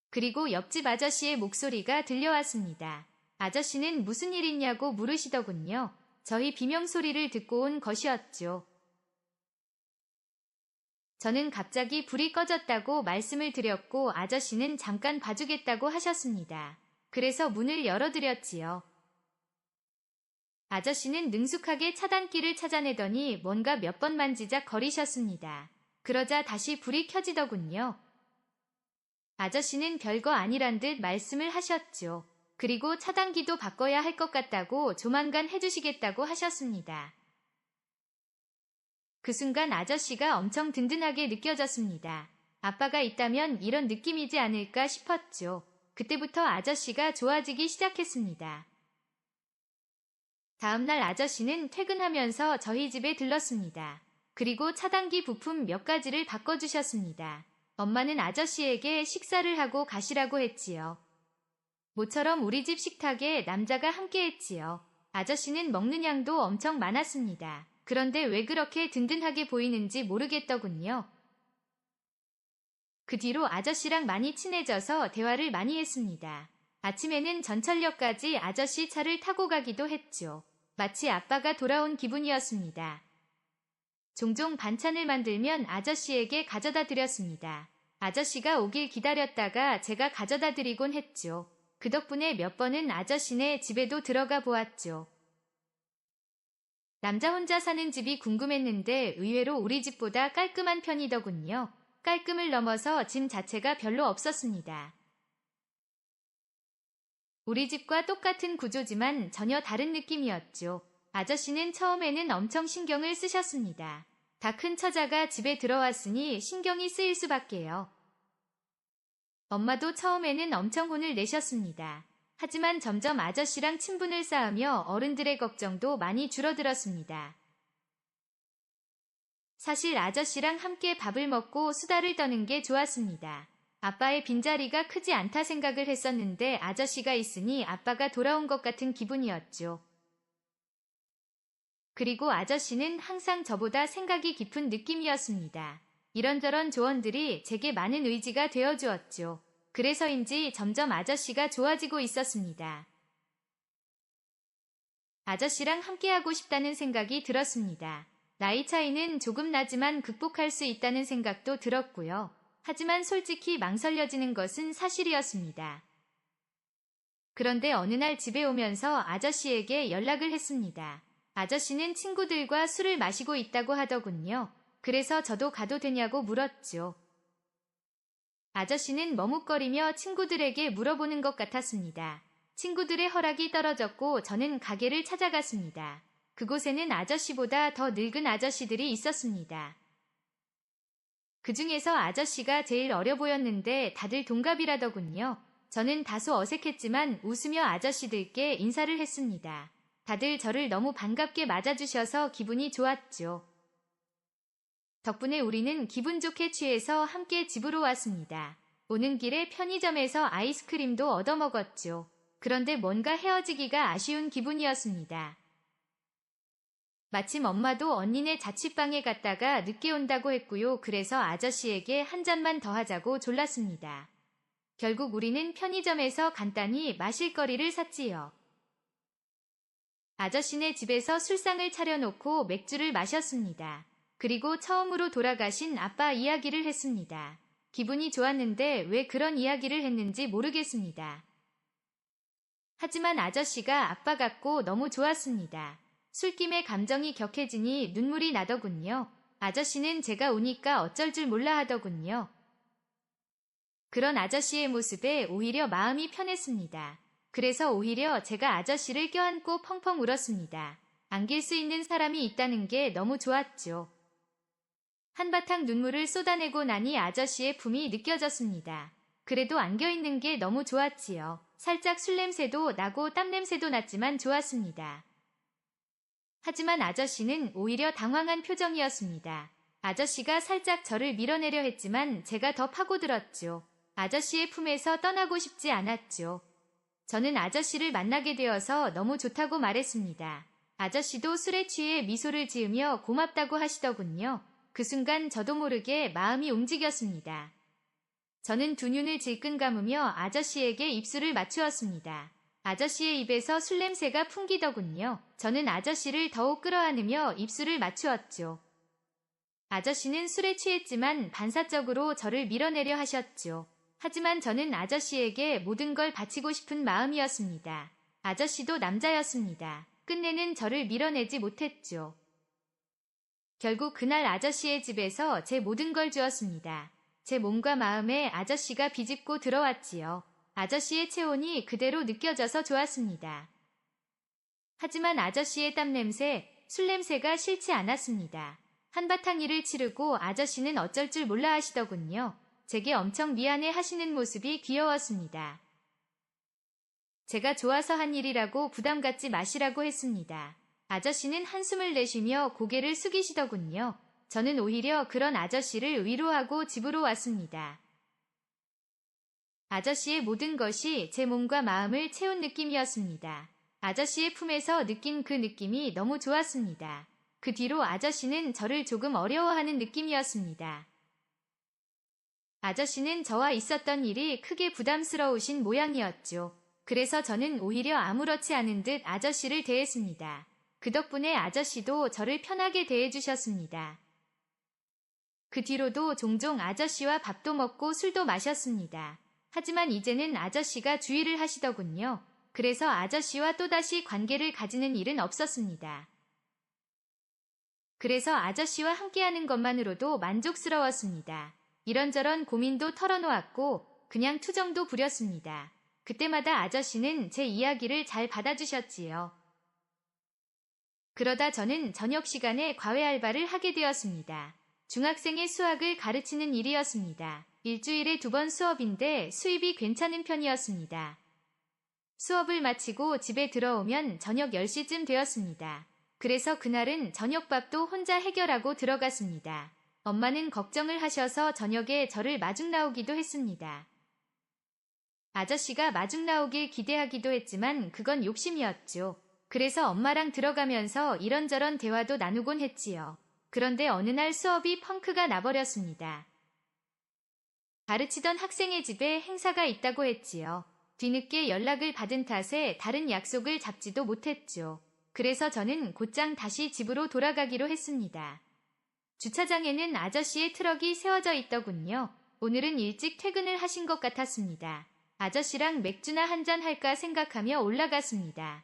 그리고 옆집 아저씨의 목소리가 들려왔습니다. 아저씨는 무슨 일 있냐고 물으시더군요. 저희 비명소리를 듣고 온 것이었죠. 저는 갑자기 불이 꺼졌다고 말씀을 드렸고 아저씨는 잠깐 봐주겠다고 하셨습니다. 그래서 문을 열어드렸지요. 아저씨는 능숙하게 차단기를 찾아내더니 뭔가 몇 번 만지작 거리셨습니다. 그러자 다시 불이 켜지더군요. 아저씨는 별거 아니란 듯 말씀을 하셨죠. 그리고 차단기도 바꿔야 할 것 같다고 조만간 해주시겠다고 하셨습니다. 그 순간 아저씨가 엄청 든든하게 느껴졌습니다. 아빠가 있다면 이런 느낌이지 않을까 싶었죠. 그때부터 아저씨가 좋아지기 시작했습니다. 다음날 아저씨는 퇴근하면서 저희 집에 들렀습니다. 그리고 차단기 부품 몇 가지를 바꿔주셨습니다. 엄마는 아저씨에게 식사를 하고 가시라고 했지요. 모처럼 우리 집 식탁에 남자가 함께 했지요. 아저씨는 먹는 양도 엄청 많았습니다. 그런데 왜 그렇게 든든하게 보이는지 모르겠더군요. 그 뒤로 아저씨랑 많이 친해져서 대화를 많이 했습니다. 아침에는 전철역까지 아저씨 차를 타고 가기도 했죠. 마치 아빠가 돌아온 기분이었습니다. 종종 반찬을 만들면 아저씨에게 가져다 드렸습니다. 아저씨가 오길 기다렸다가 제가 가져다 드리곤 했죠. 그 덕분에 몇 번은 아저씨네 집에도 들어가 보았죠. 남자 혼자 사는 집이 궁금했는데 의외로 우리 집보다 깔끔한 편이더군요. 깔끔을 넘어서 짐 자체가 별로 없었습니다. 우리 집과 똑같은 구조지만 전혀 다른 느낌이었죠. 아저씨는 처음에는 엄청 신경을 쓰셨습니다. 다 큰 처자가 집에 들어왔으니 신경이 쓰일 수밖에요. 엄마도 처음에는 엄청 혼을 내셨습니다. 하지만 점점 아저씨랑 친분을 쌓으며 어른들의 걱정도 많이 줄어들었습니다. 사실 아저씨랑 함께 밥을 먹고 수다를 떠는 게 좋았습니다. 아빠의 빈자리가 크지 않다 생각을 했었는데 아저씨가 있으니 아빠가 돌아온 것 같은 기분이었죠. 그리고 아저씨는 항상 저보다 생각이 깊은 느낌이었습니다. 이런저런 조언들이 제게 많은 의지가 되어주었죠. 그래서인지 점점 아저씨가 좋아지고 있었습니다. 아저씨랑 함께하고 싶다는 생각이 들었습니다. 나이 차이는 조금 나지만 극복할 수 있다는 생각도 들었고요. 하지만 솔직히 망설여지는 것은 사실이었습니다. 그런데 어느 날 집에 오면서 아저씨에게 연락을 했습니다. 아저씨는 친구들과 술을 마시고 있다고 하더군요. 그래서 저도 가도 되냐고 물었죠. 아저씨는 머뭇거리며 친구들에게 물어보는 것 같았습니다. 친구들의 허락이 떨어졌고 저는 가게를 찾아갔습니다. 그곳에는 아저씨보다 더 늙은 아저씨들이 있었습니다. 그 중에서 아저씨가 제일 어려 보였는데 다들 동갑이라더군요. 저는 다소 어색했지만 웃으며 아저씨들께 인사를 했습니다. 다들 저를 너무 반갑게 맞아주셔서 기분이 좋았죠. 덕분에 우리는 기분 좋게 취해서 함께 집으로 왔습니다. 오는 길에 편의점에서 아이스크림도 얻어먹었죠. 그런데 뭔가 헤어지기가 아쉬운 기분이었습니다. 마침 엄마도 언니네 자취방에 갔다가 늦게 온다고 했고요. 그래서 아저씨에게 한 잔만 더 하자고 졸랐습니다. 결국 우리는 편의점에서 간단히 마실 거리를 샀지요. 아저씨네 집에서 술상을 차려놓고 맥주를 마셨습니다. 그리고 처음으로 돌아가신 아빠 이야기를 했습니다. 기분이 좋았는데 왜 그런 이야기를 했는지 모르겠습니다. 하지만 아저씨가 아빠 같고 너무 좋았습니다. 술김에 감정이 격해지니 눈물이 나더군요. 아저씨는 제가 우니까 어쩔 줄 몰라 하더군요. 그런 아저씨의 모습에 오히려 마음이 편했습니다. 그래서 오히려 제가 아저씨를 껴안고 펑펑 울었습니다. 안길 수 있는 사람이 있다는 게 너무 좋았죠. 한바탕 눈물을 쏟아내고 나니 아저씨의 품이 느껴졌습니다. 그래도 안겨있는 게 너무 좋았지요. 살짝 술 냄새도 나고 땀 냄새도 났지만 좋았습니다. 하지만 아저씨는 오히려 당황한 표정이었습니다. 아저씨가 살짝 저를 밀어내려 했지만 제가 더 파고들었죠. 아저씨의 품에서 떠나고 싶지 않았죠. 저는 아저씨를 만나게 되어서 너무 좋다고 말했습니다. 아저씨도 술에 취해 미소를 지으며 고맙다고 하시더군요. 그 순간 저도 모르게 마음이 움직였습니다. 저는 두 눈을 질끈 감으며 아저씨에게 입술을 맞추었습니다. 아저씨의 입에서 술 냄새가 풍기더군요. 저는 아저씨를 더욱 끌어안으며 입술을 맞추었죠. 아저씨는 술에 취했지만 반사적으로 저를 밀어내려 하셨죠. 하지만 저는 아저씨에게 모든 걸 바치고 싶은 마음이었습니다. 아저씨도 남자였습니다. 끝내는 저를 밀어내지 못했죠. 결국 그날 아저씨의 집에서 제 모든 걸 주었습니다. 제 몸과 마음에 아저씨가 비집고 들어왔지요. 아저씨의 체온이 그대로 느껴져서 좋았습니다. 하지만 아저씨의 땀 냄새, 술 냄새가 싫지 않았습니다. 한바탕 일을 치르고 아저씨는 어쩔 줄 몰라 하시더군요. 제게 엄청 미안해 하시는 모습이 귀여웠습니다. 제가 좋아서 한 일이라고 부담 갖지 마시라고 했습니다. 아저씨는 한숨을 내쉬며 고개를 숙이시더군요. 저는 오히려 그런 아저씨를 위로하고 집으로 왔습니다. 아저씨의 모든 것이 제 몸과 마음을 채운 느낌이었습니다. 아저씨의 품에서 느낀 그 느낌이 너무 좋았습니다. 그 뒤로 아저씨는 저를 조금 어려워하는 느낌이었습니다. 아저씨는 저와 있었던 일이 크게 부담스러우신 모양이었죠. 그래서 저는 오히려 아무렇지 않은 듯 아저씨를 대했습니다. 그 덕분에 아저씨도 저를 편하게 대해주셨습니다. 그 뒤로도 종종 아저씨와 밥도 먹고 술도 마셨습니다. 하지만 이제는 아저씨가 주의를 하시더군요. 그래서 아저씨와 또다시 관계를 가지는 일은 없었습니다. 그래서 아저씨와 함께하는 것만으로도 만족스러웠습니다. 이런저런 고민도 털어놓았고 그냥 투정도 부렸습니다. 그때마다 아저씨는 제 이야기를 잘 받아주셨지요. 그러다 저는 저녁 시간에 과외 알바를 하게 되었습니다. 중학생의 수학을 가르치는 일이었습니다. 일주일에 2번 수업인데 수입이 괜찮은 편이었습니다. 수업을 마치고 집에 들어오면 저녁 10시쯤 되었습니다. 그래서 그날은 저녁밥도 혼자 해결하고 들어갔습니다. 엄마는 걱정을 하셔서 저녁에 저를 마중 나오기도 했습니다. 아저씨가 마중 나오길 기대하기도 했지만 그건 욕심이었죠. 그래서 엄마랑 들어가면서 이런저런 대화도 나누곤 했지요. 그런데 어느 날 수업이 펑크가 나버렸습니다. 가르치던 학생의 집에 행사가 있다고 했지요. 뒤늦게 연락을 받은 탓에 다른 약속을 잡지도 못했죠. 그래서 저는 곧장 다시 집으로 돌아가기로 했습니다. 주차장에는 아저씨의 트럭이 세워져 있더군요. 오늘은 일찍 퇴근을 하신 것 같았습니다. 아저씨랑 맥주나 한잔 할까 생각하며 올라갔습니다.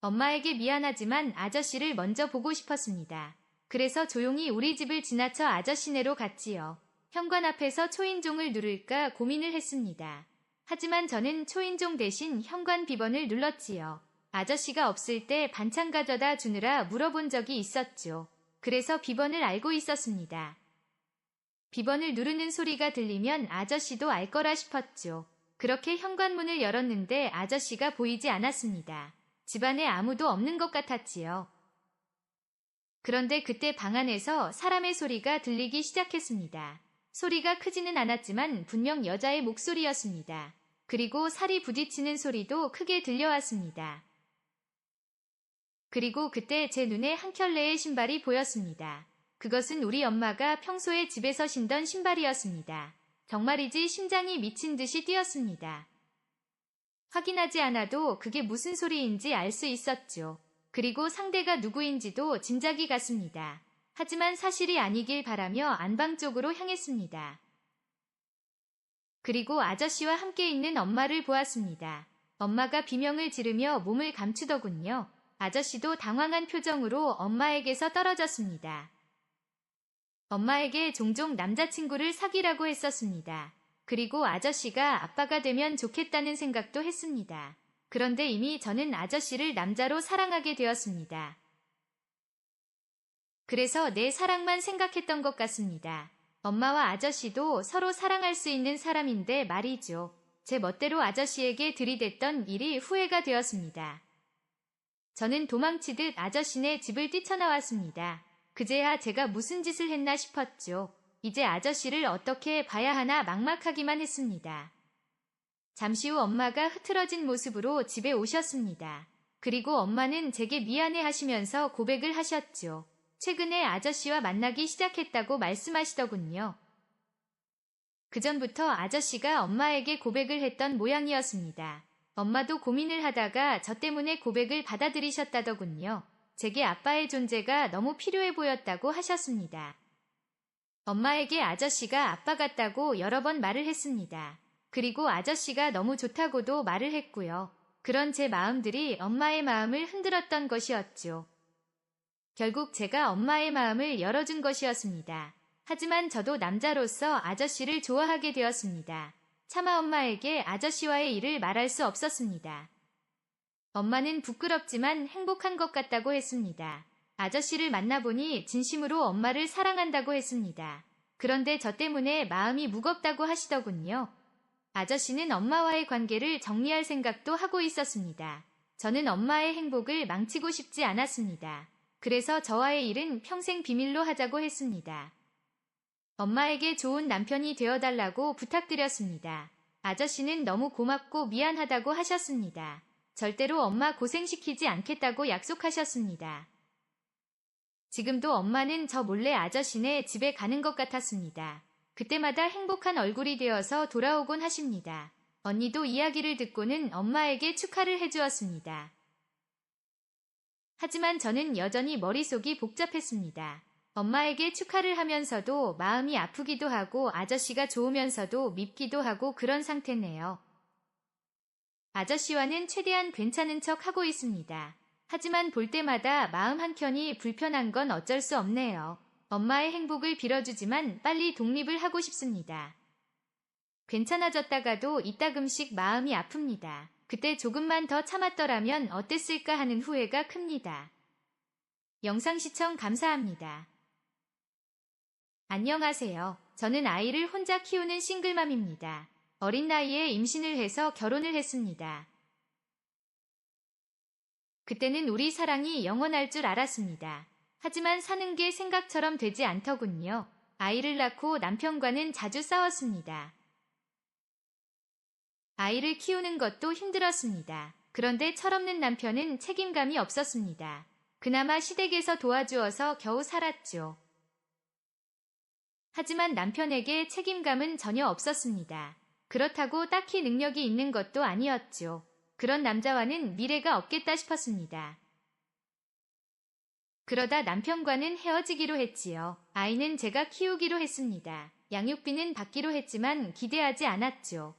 엄마에게 미안하지만 아저씨를 먼저 보고 싶었습니다. 그래서 조용히 우리 집을 지나쳐 아저씨네로 갔지요. 현관 앞에서 초인종을 누를까 고민을 했습니다. 하지만 저는 초인종 대신 현관 비번을 눌렀지요. 아저씨가 없을 때 반찬 가져다 주느라 물어본 적이 있었죠. 그래서 비번을 알고 있었습니다. 비번을 누르는 소리가 들리면 아저씨도 알 거라 싶었죠. 그렇게 현관문을 열었는데 아저씨가 보이지 않았습니다. 집안에 아무도 없는 것 같았지요. 그런데 그때 방 안에서 사람의 소리가 들리기 시작했습니다. 소리가 크지는 않았지만 분명 여자의 목소리였습니다. 그리고 살이 부딪히는 소리도 크게 들려왔습니다. 그리고 그때 제 눈에 한 켤레의 신발이 보였습니다. 그것은 우리 엄마가 평소에 집에서 신던 신발이었습니다. 정말이지 심장이 미친 듯이 뛰었습니다. 확인하지 않아도 그게 무슨 소리인지 알 수 있었죠. 그리고 상대가 누구인지도 짐작이 갔습니다. 하지만 사실이 아니길 바라며 안방 쪽으로 향했습니다. 그리고 아저씨와 함께 있는 엄마를 보았습니다. 엄마가 비명을 지르며 몸을 감추더군요. 아저씨도 당황한 표정으로 엄마에게서 떨어졌습니다. 엄마에게 종종 남자친구를 사귀라고 했었습니다. 그리고 아저씨가 아빠가 되면 좋겠다는 생각도 했습니다. 그런데 이미 저는 아저씨를 남자로 사랑하게 되었습니다. 그래서 내 사랑만 생각했던 것 같습니다. 엄마와 아저씨도 서로 사랑할 수 있는 사람인데 말이죠. 제 멋대로 아저씨에게 들이댔던 일이 후회가 되었습니다. 저는 도망치듯 아저씨네 집을 뛰쳐나왔습니다. 그제야 제가 무슨 짓을 했나 싶었죠. 이제 아저씨를 어떻게 봐야 하나 막막하기만 했습니다. 잠시 후 엄마가 흐트러진 모습으로 집에 오셨습니다. 그리고 엄마는 제게 미안해 하시면서 고백을 하셨죠. 최근에 아저씨와 만나기 시작했다고 말씀하시더군요. 그전부터 아저씨가 엄마에게 고백을 했던 모양이었습니다. 엄마도 고민을 하다가 저 때문에 고백을 받아들이셨다더군요. 제게 아빠의 존재가 너무 필요해 보였다고 하셨습니다. 엄마에게 아저씨가 아빠 같다고 여러 번 말을 했습니다. 그리고 아저씨가 너무 좋다고도 말을 했고요. 그런 제 마음들이 엄마의 마음을 흔들었던 것이었죠. 결국 제가 엄마의 마음을 열어준 것이었습니다. 하지만 저도 남자로서 아저씨를 좋아하게 되었습니다. 차마 엄마에게 아저씨와의 일을 말할 수 없었습니다. 엄마는 부끄럽지만 행복한 것 같다고 했습니다. 아저씨를 만나보니 진심으로 엄마를 사랑한다고 했습니다. 그런데 저 때문에 마음이 무겁다고 하시더군요. 아저씨는 엄마와의 관계를 정리할 생각도 하고 있었습니다. 저는 엄마의 행복을 망치고 싶지 않았습니다. 그래서 저와의 일은 평생 비밀로 하자고 했습니다. 엄마에게 좋은 남편이 되어달라고 부탁드렸습니다. 아저씨는 너무 고맙고 미안하다고 하셨습니다. 절대로 엄마 고생시키지 않겠다고 약속하셨습니다. 지금도 엄마는 저 몰래 아저씨네 집에 가는 것 같았습니다. 그때마다 행복한 얼굴이 되어서 돌아오곤 하십니다. 언니도 이야기를 듣고는 엄마에게 축하를 해주었습니다. 하지만 저는 여전히 머릿속이 복잡했습니다. 엄마에게 축하를 하면서도 마음이 아프기도 하고 아저씨가 좋으면서도 밉기도 하고 그런 상태네요. 아저씨와는 최대한 괜찮은 척 하고 있습니다. 하지만 볼 때마다 마음 한켠이 불편한 건 어쩔 수 없네요. 엄마의 행복을 빌어주지만 빨리 독립을 하고 싶습니다. 괜찮아졌다가도 이따금씩 마음이 아픕니다. 그때 조금만 더 참았더라면 어땠을까 하는 후회가 큽니다. 영상 시청 감사합니다. 안녕하세요. 저는 아이를 혼자 키우는 싱글맘입니다. 어린 나이에 임신을 해서 결혼을 했습니다. 그때는 우리 사랑이 영원할 줄 알았습니다. 하지만 사는 게 생각처럼 되지 않더군요. 아이를 낳고 남편과는 자주 싸웠습니다. 아이를 키우는 것도 힘들었습니다. 그런데 철없는 남편은 책임감이 없었습니다. 그나마 시댁에서 도와주어서 겨우 살았죠. 하지만 남편에게 책임감은 전혀 없었습니다. 그렇다고 딱히 능력이 있는 것도 아니었죠. 그런 남자와는 미래가 없겠다 싶었습니다. 그러다 남편과는 헤어지기로 했지요. 아이는 제가 키우기로 했습니다. 양육비는 받기로 했지만 기대하지 않았죠.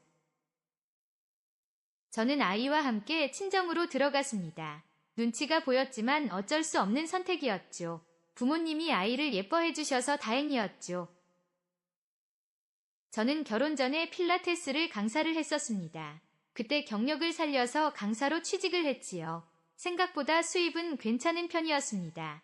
저는 아이와 함께 친정으로 들어갔습니다. 눈치가 보였지만 어쩔 수 없는 선택이었죠. 부모님이 아이를 예뻐해 주셔서 다행이었죠. 저는 결혼 전에 필라테스를 강사를 했었습니다. 그때 경력을 살려서 강사로 취직을 했지요. 생각보다 수입은 괜찮은 편이었습니다.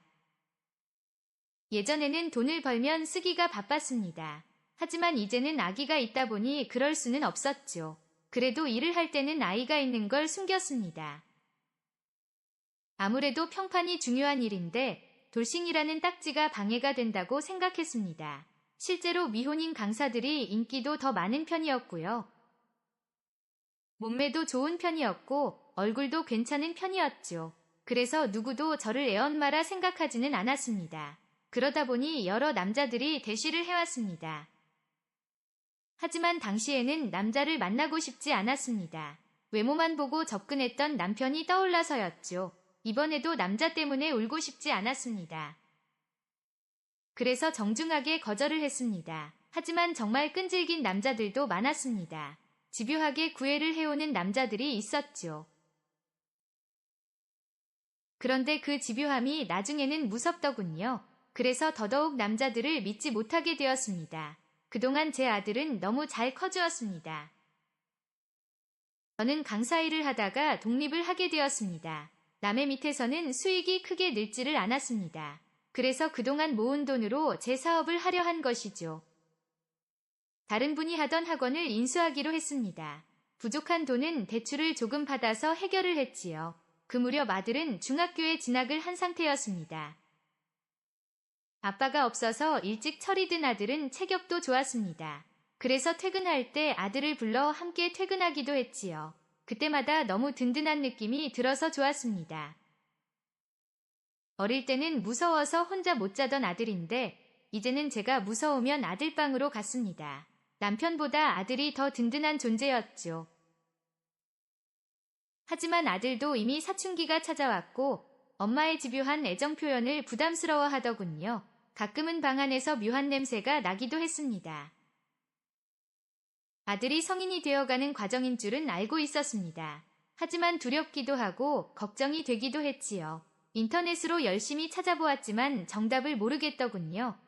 예전에는 돈을 벌면 쓰기가 바빴습니다. 하지만 이제는 아기가 있다 보니 그럴 수는 없었죠. 그래도 일을 할 때는 아이가 있는 걸 숨겼습니다. 아무래도 평판이 중요한 일인데 돌싱이라는 딱지가 방해가 된다고 생각했습니다. 실제로 미혼인 강사들이 인기도 더 많은 편이었고요. 몸매도 좋은 편이었고 얼굴도 괜찮은 편이었죠. 그래서 누구도 저를 애엄마라 생각하지는 않았습니다. 그러다 보니 여러 남자들이 대시를 해왔습니다. 하지만 당시에는 남자를 만나고 싶지 않았습니다. 외모만 보고 접근했던 남편이 떠올라서였죠. 이번에도 남자 때문에 울고 싶지 않았습니다. 그래서 정중하게 거절을 했습니다. 하지만 정말 끈질긴 남자들도 많았습니다. 집요하게 구애를 해오는 남자들이 있었죠. 그런데 그 집요함이 나중에는 무섭더군요. 그래서 더더욱 남자들을 믿지 못하게 되었습니다. 그동안 제 아들은 너무 잘 커주었습니다. 저는 강사 일을 하다가 독립을 하게 되었습니다. 남의 밑에서는 수익이 크게 늘지를 않았습니다. 그래서 그동안 모은 돈으로 제 사업을 하려 한 것이죠. 다른 분이 하던 학원을 인수하기로 했습니다. 부족한 돈은 대출을 조금 받아서 해결을 했지요. 그 무렵 아들은 중학교에 진학을 한 상태였습니다. 아빠가 없어서 일찍 철이 든 아들은 체격도 좋았습니다. 그래서 퇴근할 때 아들을 불러 함께 퇴근하기도 했지요. 그때마다 너무 든든한 느낌이 들어서 좋았습니다. 어릴 때는 무서워서 혼자 못 자던 아들인데 이제는 제가 무서우면 아들 방으로 갔습니다. 남편보다 아들이 더 든든한 존재였죠. 하지만 아들도 이미 사춘기가 찾아왔고 엄마의 집요한 애정 표현을 부담스러워 하더군요. 가끔은 방 안에서 묘한 냄새가 나기도 했습니다. 아들이 성인이 되어가는 과정인 줄은 알고 있었습니다. 하지만 두렵기도 하고 걱정이 되기도 했지요. 인터넷으로 열심히 찾아보았지만 정답을 모르겠더군요.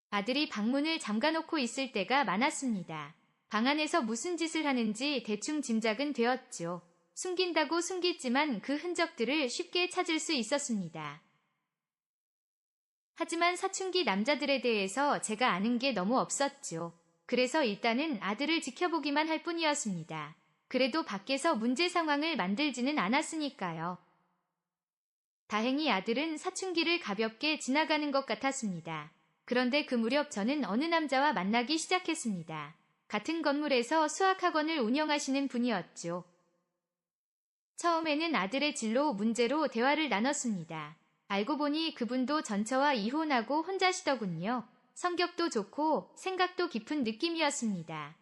아들이 방문을 잠가놓고 있을 때가 많았습니다. 방 안에서 무슨 짓을 하는지 대충 짐작은 되었죠. 숨긴다고 숨겼지만 그 흔적들을 쉽게 찾을 수 있었습니다. 하지만 사춘기 남자들에 대해서 제가 아는 게 너무 없었죠. 그래서 일단은 아들을 지켜보기만 할 뿐이었습니다. 그래도 밖에서 문제 상황을 만들지는 않았으니까요. 다행히 아들은 사춘기를 가볍게 지나가는 것 같았습니다. 그런데 그 무렵 저는 어느 남자와 만나기 시작했습니다. 같은 건물에서 수학학원을 운영하시는 분이었죠. 처음에는 아들의 진로 문제로 대화를 나눴습니다. 알고 보니 그분도 전처와 이혼하고 혼자시더군요. 성격도 좋고 생각도 깊은 느낌이었습니다.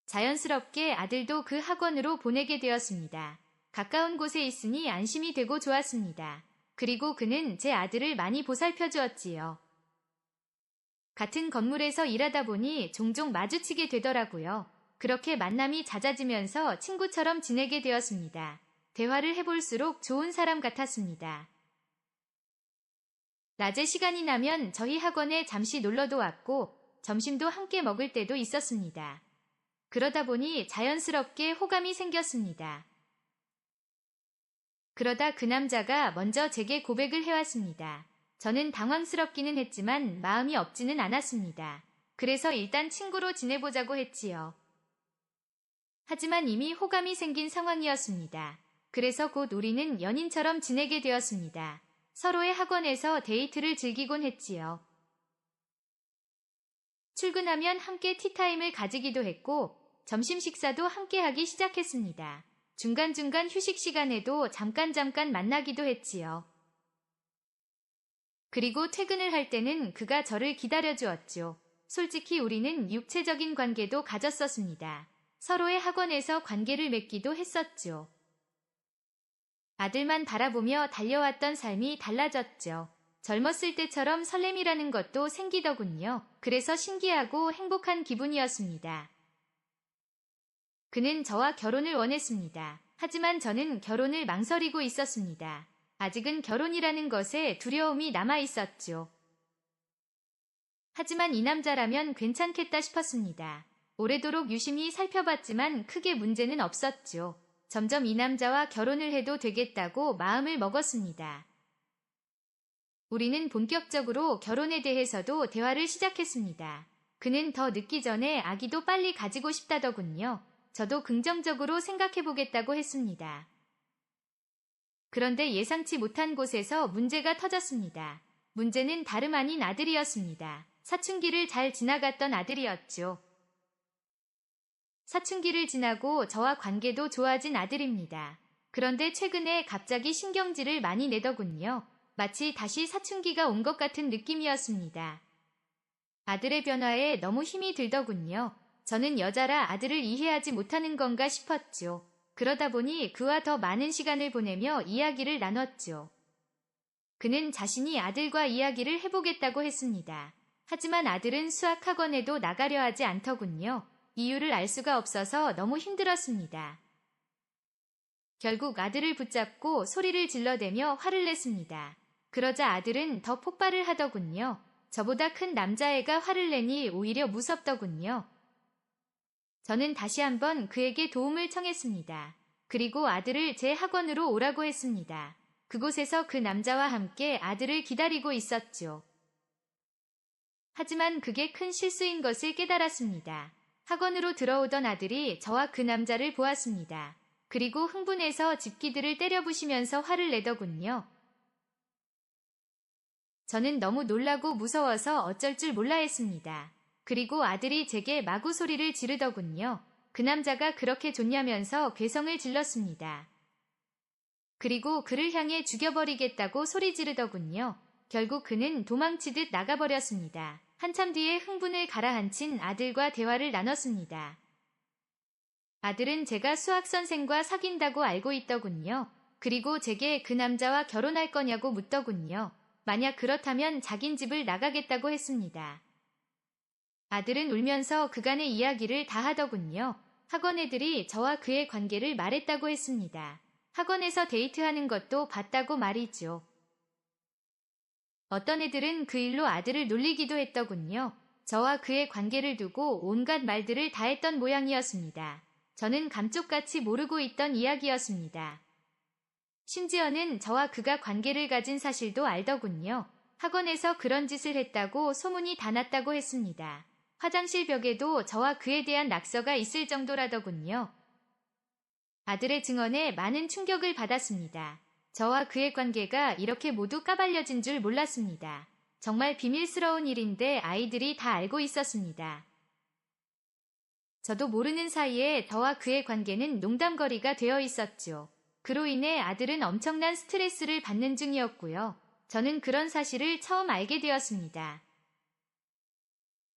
자연스럽게 아들도 그 학원으로 보내게 되었습니다. 가까운 곳에 있으니 안심이 되고 좋았습니다. 그리고 그는 제 아들을 많이 보살펴 주었지요. 같은 건물에서 일하다 보니 종종 마주치게 되더라고요. 그렇게 만남이 잦아지면서 친구처럼 지내게 되었습니다. 대화를 해볼수록 좋은 사람 같았습니다. 낮에 시간이 나면 저희 학원에 잠시 놀러도 왔고 점심도 함께 먹을 때도 있었습니다. 그러다 보니 자연스럽게 호감이 생겼습니다. 그러다 그 남자가 먼저 제게 고백을 해왔습니다. 저는 당황스럽기는 했지만 마음이 없지는 않았습니다. 그래서 일단 친구로 지내보자고 했지요. 하지만 이미 호감이 생긴 상황이었습니다. 그래서 곧 우리는 연인처럼 지내게 되었습니다. 서로의 학원에서 데이트를 즐기곤 했지요. 출근하면 함께 티타임을 가지기도 했고 점심 식사도 함께 하기 시작했습니다. 중간중간 휴식 시간에도 잠깐 만나기도 했지요. 그리고 퇴근을 할 때는 그가 저를 기다려주었죠. 솔직히 우리는 육체적인 관계도 가졌었습니다. 서로의 학원에서 관계를 맺기도 했었죠. 아들만 바라보며 달려왔던 삶이 달라졌죠. 젊었을 때처럼 설렘이라는 것도 생기더군요. 그래서 신기하고 행복한 기분이었습니다. 그는 저와 결혼을 원했습니다. 하지만 저는 결혼을 망설이고 있었습니다. 아직은 결혼이라는 것에 두려움이 남아 있었죠. 하지만 이 남자라면 괜찮겠다 싶었습니다. 오래도록 유심히 살펴봤지만 크게 문제는 없었죠. 점점 이 남자와 결혼을 해도 되겠다고 마음을 먹었습니다. 우리는 본격적으로 결혼에 대해서도 대화를 시작했습니다. 그는 더 늦기 전에 아기도 빨리 가지고 싶다더군요. 저도 긍정적으로 생각해보겠다고 했습니다. 그런데 예상치 못한 곳에서 문제가 터졌습니다. 문제는 다름 아닌 아들이었습니다. 사춘기를 잘 지나갔던 아들이었죠. 사춘기를 지나고 저와 관계도 좋아진 아들입니다. 그런데 최근에 갑자기 신경질을 많이 내더군요. 마치 다시 사춘기가 온 것 같은 느낌이었습니다. 아들의 변화에 너무 힘이 들더군요. 저는 여자라 아들을 이해하지 못하는 건가 싶었죠. 그러다 보니 그와 더 많은 시간을 보내며 이야기를 나눴죠. 그는 자신이 아들과 이야기를 해보겠다고 했습니다. 하지만 아들은 수학학원에도 나가려 하지 않더군요. 이유를 알 수가 없어서 너무 힘들었습니다. 결국 아들을 붙잡고 소리를 질러대며 화를 냈습니다. 그러자 아들은 더 폭발을 하더군요. 저보다 큰 남자애가 화를 내니 오히려 무섭더군요. 저는 다시 한번 그에게 도움을 청했습니다. 그리고 아들을 제 학원으로 오라고 했습니다. 그곳에서 그 남자와 함께 아들을 기다리고 있었죠. 하지만 그게 큰 실수인 것을 깨달았습니다. 학원으로 들어오던 아들이 저와 그 남자를 보았습니다. 그리고 흥분해서 집기들을 때려부시면서 화를 내더군요. 저는 너무 놀라고 무서워서 어쩔 줄 몰라 했습니다. 그리고 아들이 제게 마구 소리를 지르더군요. 그 남자가 그렇게 좋냐면서 괴성을 질렀습니다. 그리고 그를 향해 죽여버리겠다고 소리 지르더군요. 결국 그는 도망치듯 나가버렸습니다. 한참 뒤에 흥분을 가라앉힌 아들과 대화를 나눴습니다. 아들은 제가 수학선생과 사귄다고 알고 있더군요. 그리고 제게 그 남자와 결혼할 거냐고 묻더군요. 만약 그렇다면 자긴 집을 나가겠다고 했습니다. 아들은 울면서 그간의 이야기를 다 하더군요. 학원 애들이 저와 그의 관계를 말했다고 했습니다. 학원에서 데이트하는 것도 봤다고 말이죠. 어떤 애들은 그 일로 아들을 놀리기도 했더군요. 저와 그의 관계를 두고 온갖 말들을 다 했던 모양이었습니다. 저는 감쪽같이 모르고 있던 이야기였습니다. 심지어는 저와 그가 관계를 가진 사실도 알더군요. 학원에서 그런 짓을 했다고 소문이 다 났다고 했습니다. 화장실 벽에도 저와 그에 대한 낙서가 있을 정도라더군요. 아들의 증언에 많은 충격을 받았습니다. 저와 그의 관계가 이렇게 모두 까발려진 줄 몰랐습니다. 정말 비밀스러운 일인데 아이들이 다 알고 있었습니다. 저도 모르는 사이에 저와 그의 관계는 농담거리가 되어 있었죠. 그로 인해 아들은 엄청난 스트레스를 받는 중이었고요. 저는 그런 사실을 처음 알게 되었습니다.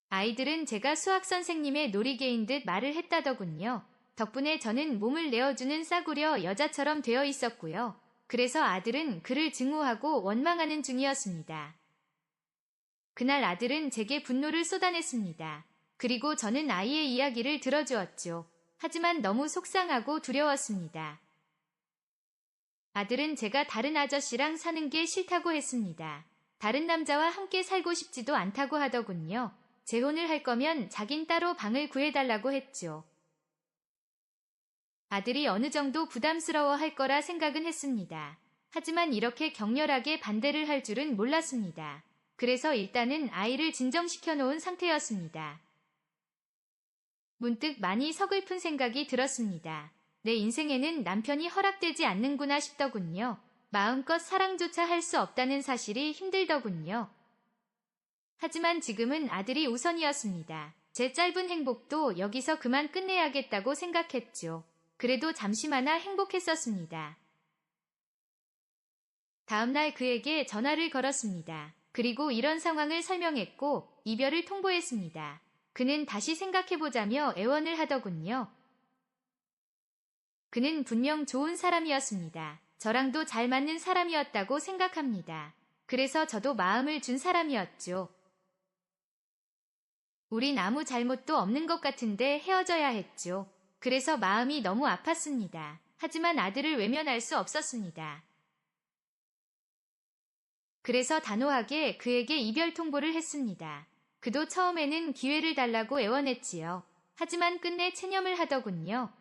아이들은 제가 수학 선생님의 놀이개인 듯 말을 했다더군요. 덕분에 저는 몸을 내어주는 싸구려 여자처럼 되어 있었고요. 그래서 아들은 그를 증오하고 원망하는 중이었습니다. 그날 아들은 제게 분노를 쏟아냈습니다. 그리고 저는 아이의 이야기를 들어주었죠. 하지만 너무 속상하고 두려웠습니다. 아들은 제가 다른 아저씨랑 사는 게 싫다고 했습니다. 다른 남자와 함께 살고 싶지도 않다고 하더군요. 재혼을 할 거면 자긴 따로 방을 구해달라고 했죠. 아들이 어느 정도 부담스러워 할 거라 생각은 했습니다. 하지만 이렇게 격렬하게 반대를 할 줄은 몰랐습니다. 그래서 일단은 아이를 진정시켜 놓은 상태였습니다. 문득 많이 서글픈 생각이 들었습니다. 내 인생에는 남편이 허락되지 않는구나 싶더군요. 마음껏 사랑조차 할 수 없다는 사실이 힘들더군요. 하지만 지금은 아들이 우선이었습니다. 제 짧은 행복도 여기서 그만 끝내야겠다고 생각했죠. 그래도 잠시마나 행복했었습니다. 다음날 그에게 전화를 걸었습니다. 그리고 이런 상황을 설명했고 이별을 통보했습니다. 그는 다시 생각해보자며 애원을 하더군요. 그는 분명 좋은 사람이었습니다. 저랑도 잘 맞는 사람이었다고 생각합니다. 그래서 저도 마음을 준 사람이었죠. 우린 아무 잘못도 없는 것 같은데 헤어져야 했죠. 그래서 마음이 너무 아팠습니다. 하지만 아들을 외면할 수 없었습니다. 그래서 단호하게 그에게 이별 통보를 했습니다. 그도 처음에는 기회를 달라고 애원했지요. 하지만 끝내 체념을 하더군요.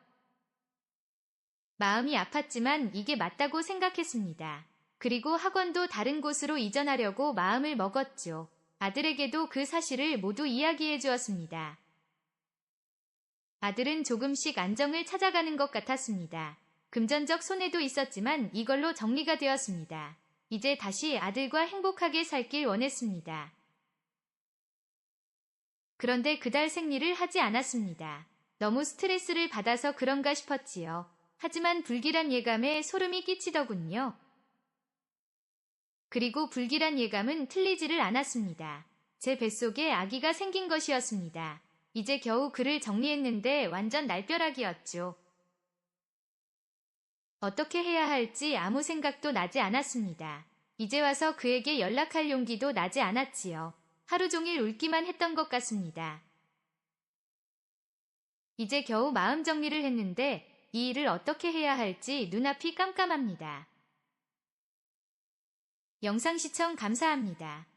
마음이 아팠지만 이게 맞다고 생각했습니다. 그리고 학원도 다른 곳으로 이전하려고 마음을 먹었죠. 아들에게도 그 사실을 모두 이야기해 주었습니다. 아들은 조금씩 안정을 찾아가는 것 같았습니다. 금전적 손해도 있었지만 이걸로 정리가 되었습니다. 이제 다시 아들과 행복하게 살길 원했습니다. 그런데 그달 생리를 하지 않았습니다. 너무 스트레스를 받아서 그런가 싶었지요. 하지만 불길한 예감에 소름이 끼치더군요. 그리고 불길한 예감은 틀리지를 않았습니다. 제 뱃속에 아기가 생긴 것이었습니다. 이제 겨우 그를 정리했는데 완전 날벼락이었죠. 어떻게 해야 할지 아무 생각도 나지 않았습니다. 이제 와서 그에게 연락할 용기도 나지 않았지요. 하루 종일 울기만 했던 것 같습니다. 이제 겨우 마음 정리를 했는데 이 일을 어떻게 해야 할지 눈앞이 깜깜합니다. 영상 시청 감사합니다.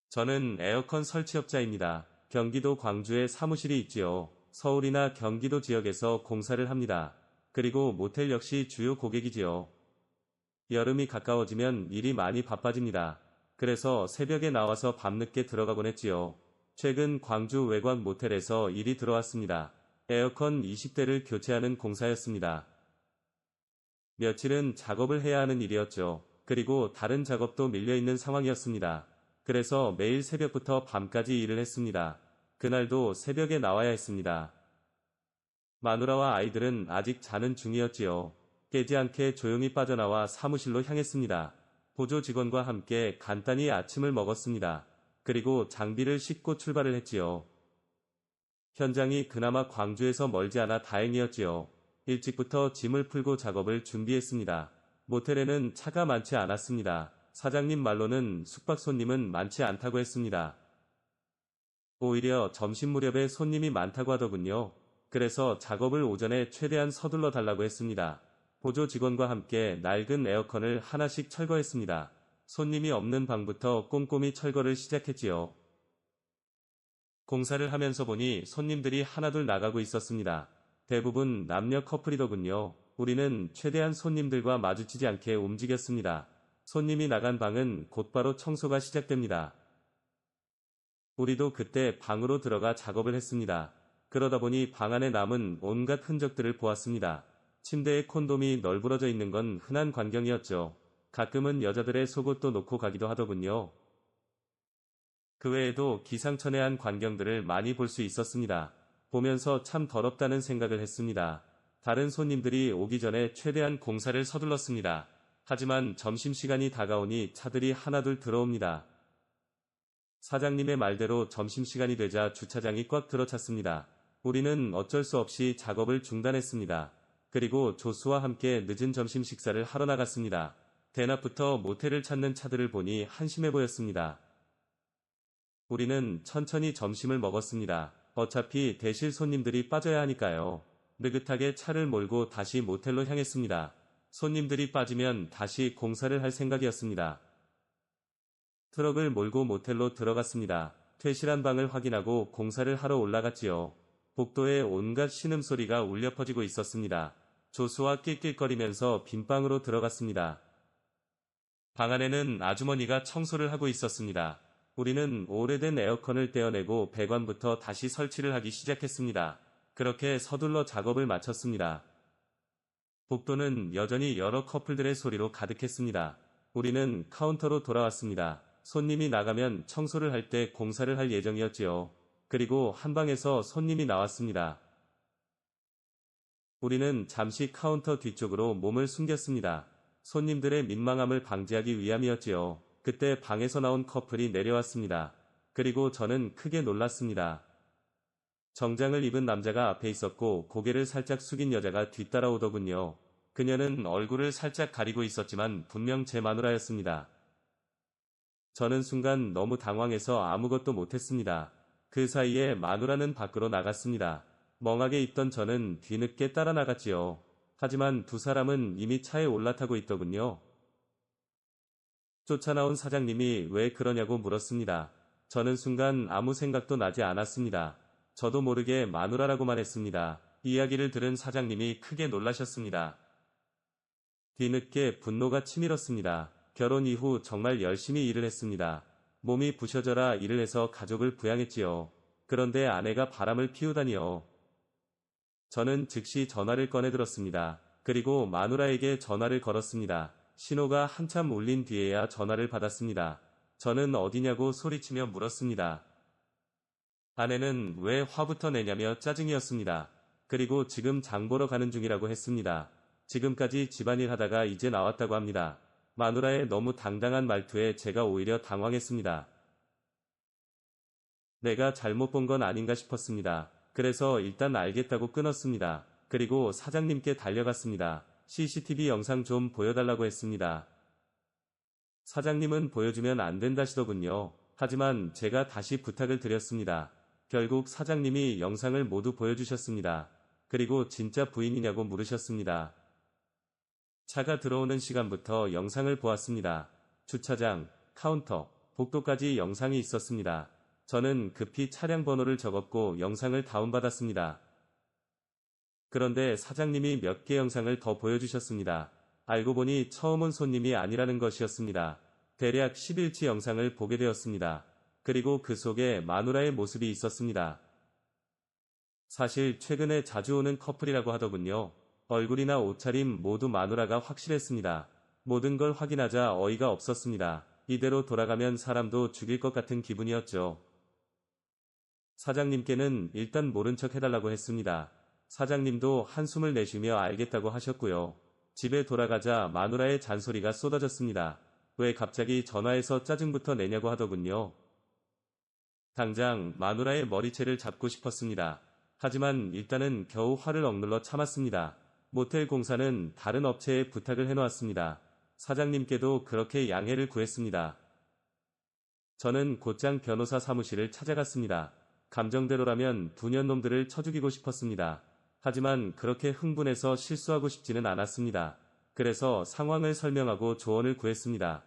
저는 에어컨 설치업자입니다. 경기도 광주에 사무실이 있지요. 서울이나 경기도 지역에서 공사를 합니다. 그리고 모텔 역시 주요 고객이지요. 여름이 가까워지면 일이 많이 바빠집니다. 그래서 새벽에 나와서 밤늦게 들어가곤 했지요. 최근 광주 외곽 모텔에서 일이 들어왔습니다. 에어컨 20대를 교체하는 공사였습니다. 며칠은 작업을 해야 하는 일이었죠. 그리고 다른 작업도 밀려있는 상황이었습니다. 그래서 매일 새벽부터 밤까지 일을 했습니다. 그날도 새벽에 나와야 했습니다. 마누라와 아이들은 아직 자는 중이었지요. 깨지 않게 조용히 빠져나와 사무실로 향했습니다. 보조 직원과 함께 간단히 아침을 먹었습니다. 그리고 장비를 싣고 출발을 했지요. 현장이 그나마 광주에서 멀지 않아 다행이었지요. 일찍부터 짐을 풀고 작업을 준비했습니다. 모텔에는 차가 많지 않았습니다. 사장님 말로는 숙박 손님은 많지 않다고 했습니다. 오히려 점심 무렵에 손님이 많다고 하더군요. 그래서 작업을 오전에 최대한 서둘러 달라고 했습니다. 보조 직원과 함께 낡은 에어컨을 하나씩 철거했습니다. 손님이 없는 방부터 꼼꼼히 철거를 시작했지요. 공사를 하면서 보니 손님들이 하나둘 나가고 있었습니다. 대부분 남녀 커플이더군요. 우리는 최대한 손님들과 마주치지 않게 움직였습니다. 손님이 나간 방은 곧바로 청소가 시작됩니다. 우리도 그때 방으로 들어가 작업을 했습니다. 그러다 보니 방 안에 남은 온갖 흔적들을 보았습니다. 침대에 콘돔이 널브러져 있는 건 흔한 광경이었죠. 가끔은 여자들의 속옷도 놓고 가기도 하더군요. 그 외에도 기상천외한 광경들을 많이 볼 수 있었습니다. 보면서 참 더럽다는 생각을 했습니다. 다른 손님들이 오기 전에 최대한 공사를 서둘렀습니다. 하지만 점심시간이 다가오니 차들이 하나둘 들어옵니다. 사장님의 말대로 점심시간이 되자 주차장이 꽉 들어찼습니다. 우리는 어쩔 수 없이 작업을 중단했습니다. 그리고 조수와 함께 늦은 점심 식사를 하러 나갔습니다. 대낮부터 모텔을 찾는 차들을 보니 한심해 보였습니다. 우리는 천천히 점심을 먹었습니다. 어차피 대실 손님들이 빠져야 하니까요. 느긋하게 차를 몰고 다시 모텔로 향했습니다. 손님들이 빠지면 다시 공사를 할 생각이었습니다. 트럭을 몰고 모텔로 들어갔습니다. 퇴실한 방을 확인하고 공사를 하러 올라갔지요. 복도에 온갖 신음소리가 울려 퍼지고 있었습니다. 조수와 낄낄거리면서 빈방으로 들어갔습니다. 방 안에는 아주머니가 청소를 하고 있었습니다. 우리는 오래된 에어컨을 떼어내고 배관부터 다시 설치를 하기 시작했습니다. 그렇게 서둘러 작업을 마쳤습니다. 복도는 여전히 여러 커플들의 소리로 가득했습니다. 우리는 카운터로 돌아왔습니다. 손님이 나가면 청소를 할 때 공사를 할 예정이었지요. 그리고 한 방에서 손님이 나왔습니다. 우리는 잠시 카운터 뒤쪽으로 몸을 숨겼습니다. 손님들의 민망함을 방지하기 위함이었지요. 그때 방에서 나온 커플이 내려왔습니다. 그리고 저는 크게 놀랐습니다. 정장을 입은 남자가 앞에 있었고 고개를 살짝 숙인 여자가 뒤따라오더군요. 그녀는 얼굴을 살짝 가리고 있었지만 분명 제 마누라였습니다. 저는 순간 너무 당황해서 아무것도 못했습니다. 그 사이에 마누라는 밖으로 나갔습니다. 멍하게 있던 저는 뒤늦게 따라 나갔지요. 하지만 두 사람은 이미 차에 올라타고 있더군요. 쫓아나온 사장님이 왜 그러냐고 물었습니다. 저는 순간 아무 생각도 나지 않았습니다. 저도 모르게 마누라라고만 했습니다. 이야기를 들은 사장님이 크게 놀라셨습니다. 뒤늦게 분노가 치밀었습니다. 결혼 이후 정말 열심히 일을 했습니다. 몸이 부셔져라 일을 해서 가족을 부양했지요. 그런데 아내가 바람을 피우다니요. 저는 즉시 전화를 꺼내들었습니다. 그리고 마누라에게 전화를 걸었습니다. 신호가 한참 울린 뒤에야 전화를 받았습니다. 저는 어디냐고 소리치며 물었습니다. 아내는 왜 화부터 내냐며 짜증이었습니다. 그리고 지금 장 보러 가는 중이라고 했습니다. 지금까지 집안일 하다가 이제 나왔다고 합니다. 마누라의 너무 당당한 말투에 제가 오히려 당황했습니다. 내가 잘못 본 건 아닌가 싶었습니다. 그래서 일단 알겠다고 끊었습니다. 그리고 사장님께 달려갔습니다. CCTV 영상 좀 보여달라고 했습니다. 사장님은 보여주면 안 된다시더군요. 하지만 제가 다시 부탁을 드렸습니다. 결국 사장님이 영상을 모두 보여주셨습니다. 그리고 진짜 부인이냐고 물으셨습니다. 차가 들어오는 시간부터 영상을 보았습니다. 주차장, 카운터, 복도까지 영상이 있었습니다. 저는 급히 차량 번호를 적었고 영상을 다운받았습니다. 그런데 사장님이 몇 개 영상을 더 보여주셨습니다. 알고 보니 처음 온 손님이 아니라는 것이었습니다. 대략 10일치 영상을 보게 되었습니다. 그리고 그 속에 마누라의 모습이 있었습니다. 사실 최근에 자주 오는 커플이라고 하더군요. 얼굴이나 옷차림 모두 마누라가 확실했습니다. 모든 걸 확인하자 어이가 없었습니다. 이대로 돌아가면 사람도 죽일 것 같은 기분이었죠. 사장님께는 일단 모른 척 해달라고 했습니다. 사장님도 한숨을 내쉬며 알겠다고 하셨고요. 집에 돌아가자 마누라의 잔소리가 쏟아졌습니다. 왜 갑자기 전화해서 짜증부터 내냐고 하더군요. 당장 마누라의 머리채를 잡고 싶었습니다. 하지만 일단은 겨우 화를 억눌러 참았습니다. 모텔 공사는 다른 업체에 부탁을 해놓았습니다. 사장님께도 그렇게 양해를 구했습니다. 저는 곧장 변호사 사무실을 찾아갔습니다. 감정대로라면 두 년놈들을 쳐 죽이고 싶었습니다. 하지만 그렇게 흥분해서 실수하고 싶지는 않았습니다. 그래서 상황을 설명하고 조언을 구했습니다.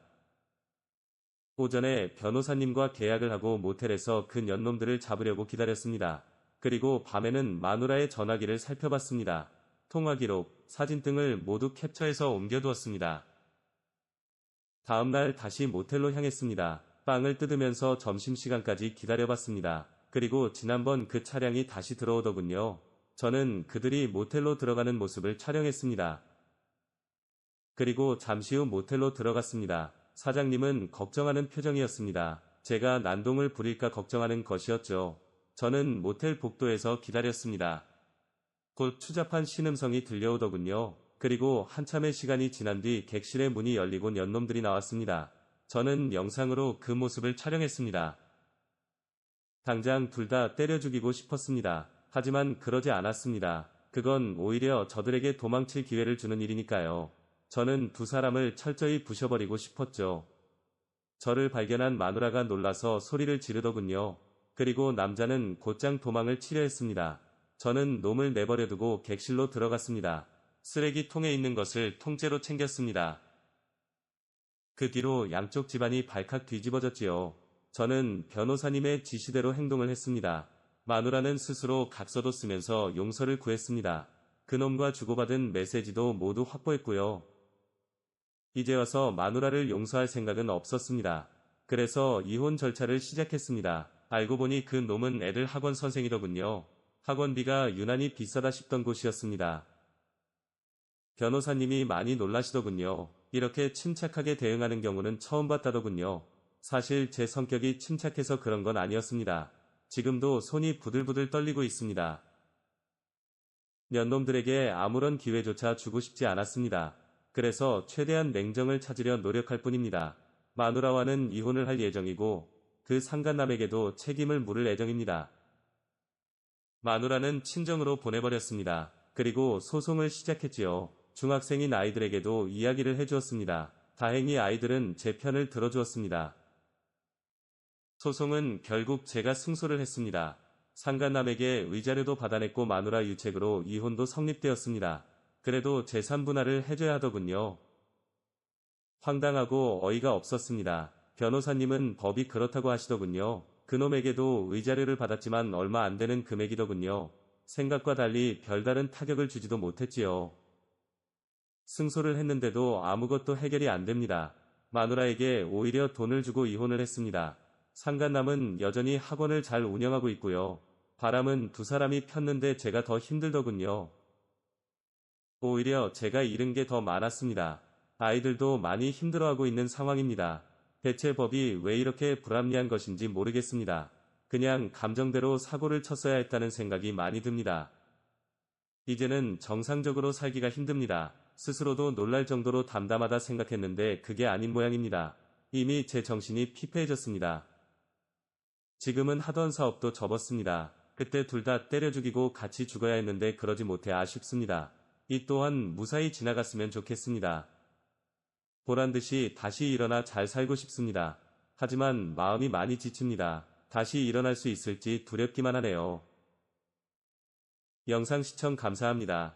오전에 변호사님과 계약을 하고 모텔에서 그 년놈들을 잡으려고 기다렸습니다. 그리고 밤에는 마누라의 전화기를 살펴봤습니다. 통화 기록, 사진 등을 모두 캡처해서 옮겨두었습니다. 다음날 다시 모텔로 향했습니다. 빵을 뜯으면서 점심시간까지 기다려봤습니다. 그리고 지난번 그 차량이 다시 들어오더군요. 저는 그들이 모텔로 들어가는 모습을 촬영했습니다. 그리고 잠시 후 모텔로 들어갔습니다. 사장님은 걱정하는 표정이었습니다. 제가 난동을 부릴까 걱정하는 것이었죠. 저는 모텔 복도에서 기다렸습니다. 곧 추잡한 신음성이 들려오더군요. 그리고 한참의 시간이 지난 뒤 객실의 문이 열리고 연놈들이 나왔습니다. 저는 영상으로 그 모습을 촬영했습니다. 당장 둘 다 때려 죽이고 싶었습니다. 하지만 그러지 않았습니다. 그건 오히려 저들에게 도망칠 기회를 주는 일이니까요. 저는 두 사람을 철저히 부셔버리고 싶었죠. 저를 발견한 마누라가 놀라서 소리를 지르더군요. 그리고 남자는 곧장 도망을 치려 했습니다. 저는 놈을 내버려두고 객실로 들어갔습니다. 쓰레기통에 있는 것을 통째로 챙겼습니다. 그 뒤로 양쪽 집안이 발칵 뒤집어졌지요. 저는 변호사님의 지시대로 행동을 했습니다. 마누라는 스스로 각서도 쓰면서 용서를 구했습니다. 그놈과 주고받은 메시지도 모두 확보했고요. 이제 와서 마누라를 용서할 생각은 없었습니다. 그래서 이혼 절차를 시작했습니다. 알고 보니 그 놈은 애들 학원 선생이더군요. 학원비가 유난히 비싸다 싶던 곳이었습니다. 변호사님이 많이 놀라시더군요. 이렇게 침착하게 대응하는 경우는 처음 봤다더군요. 사실 제 성격이 침착해서 그런 건 아니었습니다. 지금도 손이 부들부들 떨리고 있습니다. 년놈들에게 아무런 기회조차 주고 싶지 않았습니다. 그래서 최대한 냉정을 찾으려 노력할 뿐입니다. 마누라와는 이혼을 할 예정이고 그 상간남에게도 책임을 물을 예정입니다. 마누라는 친정으로 보내버렸습니다. 그리고 소송을 시작했지요. 중학생인 아이들에게도 이야기를 해주었습니다. 다행히 아이들은 제 편을 들어주었습니다. 소송은 결국 제가 승소를 했습니다. 상간남에게 위자료도 받아냈고 마누라 유책으로 이혼도 성립되었습니다. 그래도 재산 분할을 해줘야 하더군요. 황당하고 어이가 없었습니다. 변호사님은 법이 그렇다고 하시더군요. 그놈에게도 위자료를 받았지만 얼마 안 되는 금액이더군요. 생각과 달리 별다른 타격을 주지도 못했지요. 승소를 했는데도 아무것도 해결이 안 됩니다. 마누라에게 오히려 돈을 주고 이혼을 했습니다. 상간남은 여전히 학원을 잘 운영하고 있고요. 바람은 두 사람이 폈는데 제가 더 힘들더군요. 오히려 제가 잃은 게 더 많았습니다. 아이들도 많이 힘들어하고 있는 상황입니다. 대체 법이 왜 이렇게 불합리한 것인지 모르겠습니다. 그냥 감정대로 사고를 쳤어야 했다는 생각이 많이 듭니다. 이제는 정상적으로 살기가 힘듭니다. 스스로도 놀랄 정도로 담담하다 생각했는데 그게 아닌 모양입니다. 이미 제 정신이 피폐해졌습니다. 지금은 하던 사업도 접었습니다. 그때 둘 다 때려 죽이고 같이 죽어야 했는데 그러지 못해 아쉽습니다. 이 또한 무사히 지나갔으면 좋겠습니다. 보란듯이 다시 일어나 잘 살고 싶습니다. 하지만 마음이 많이 지칩니다. 다시 일어날 수 있을지 두렵기만 하네요. 영상 시청 감사합니다.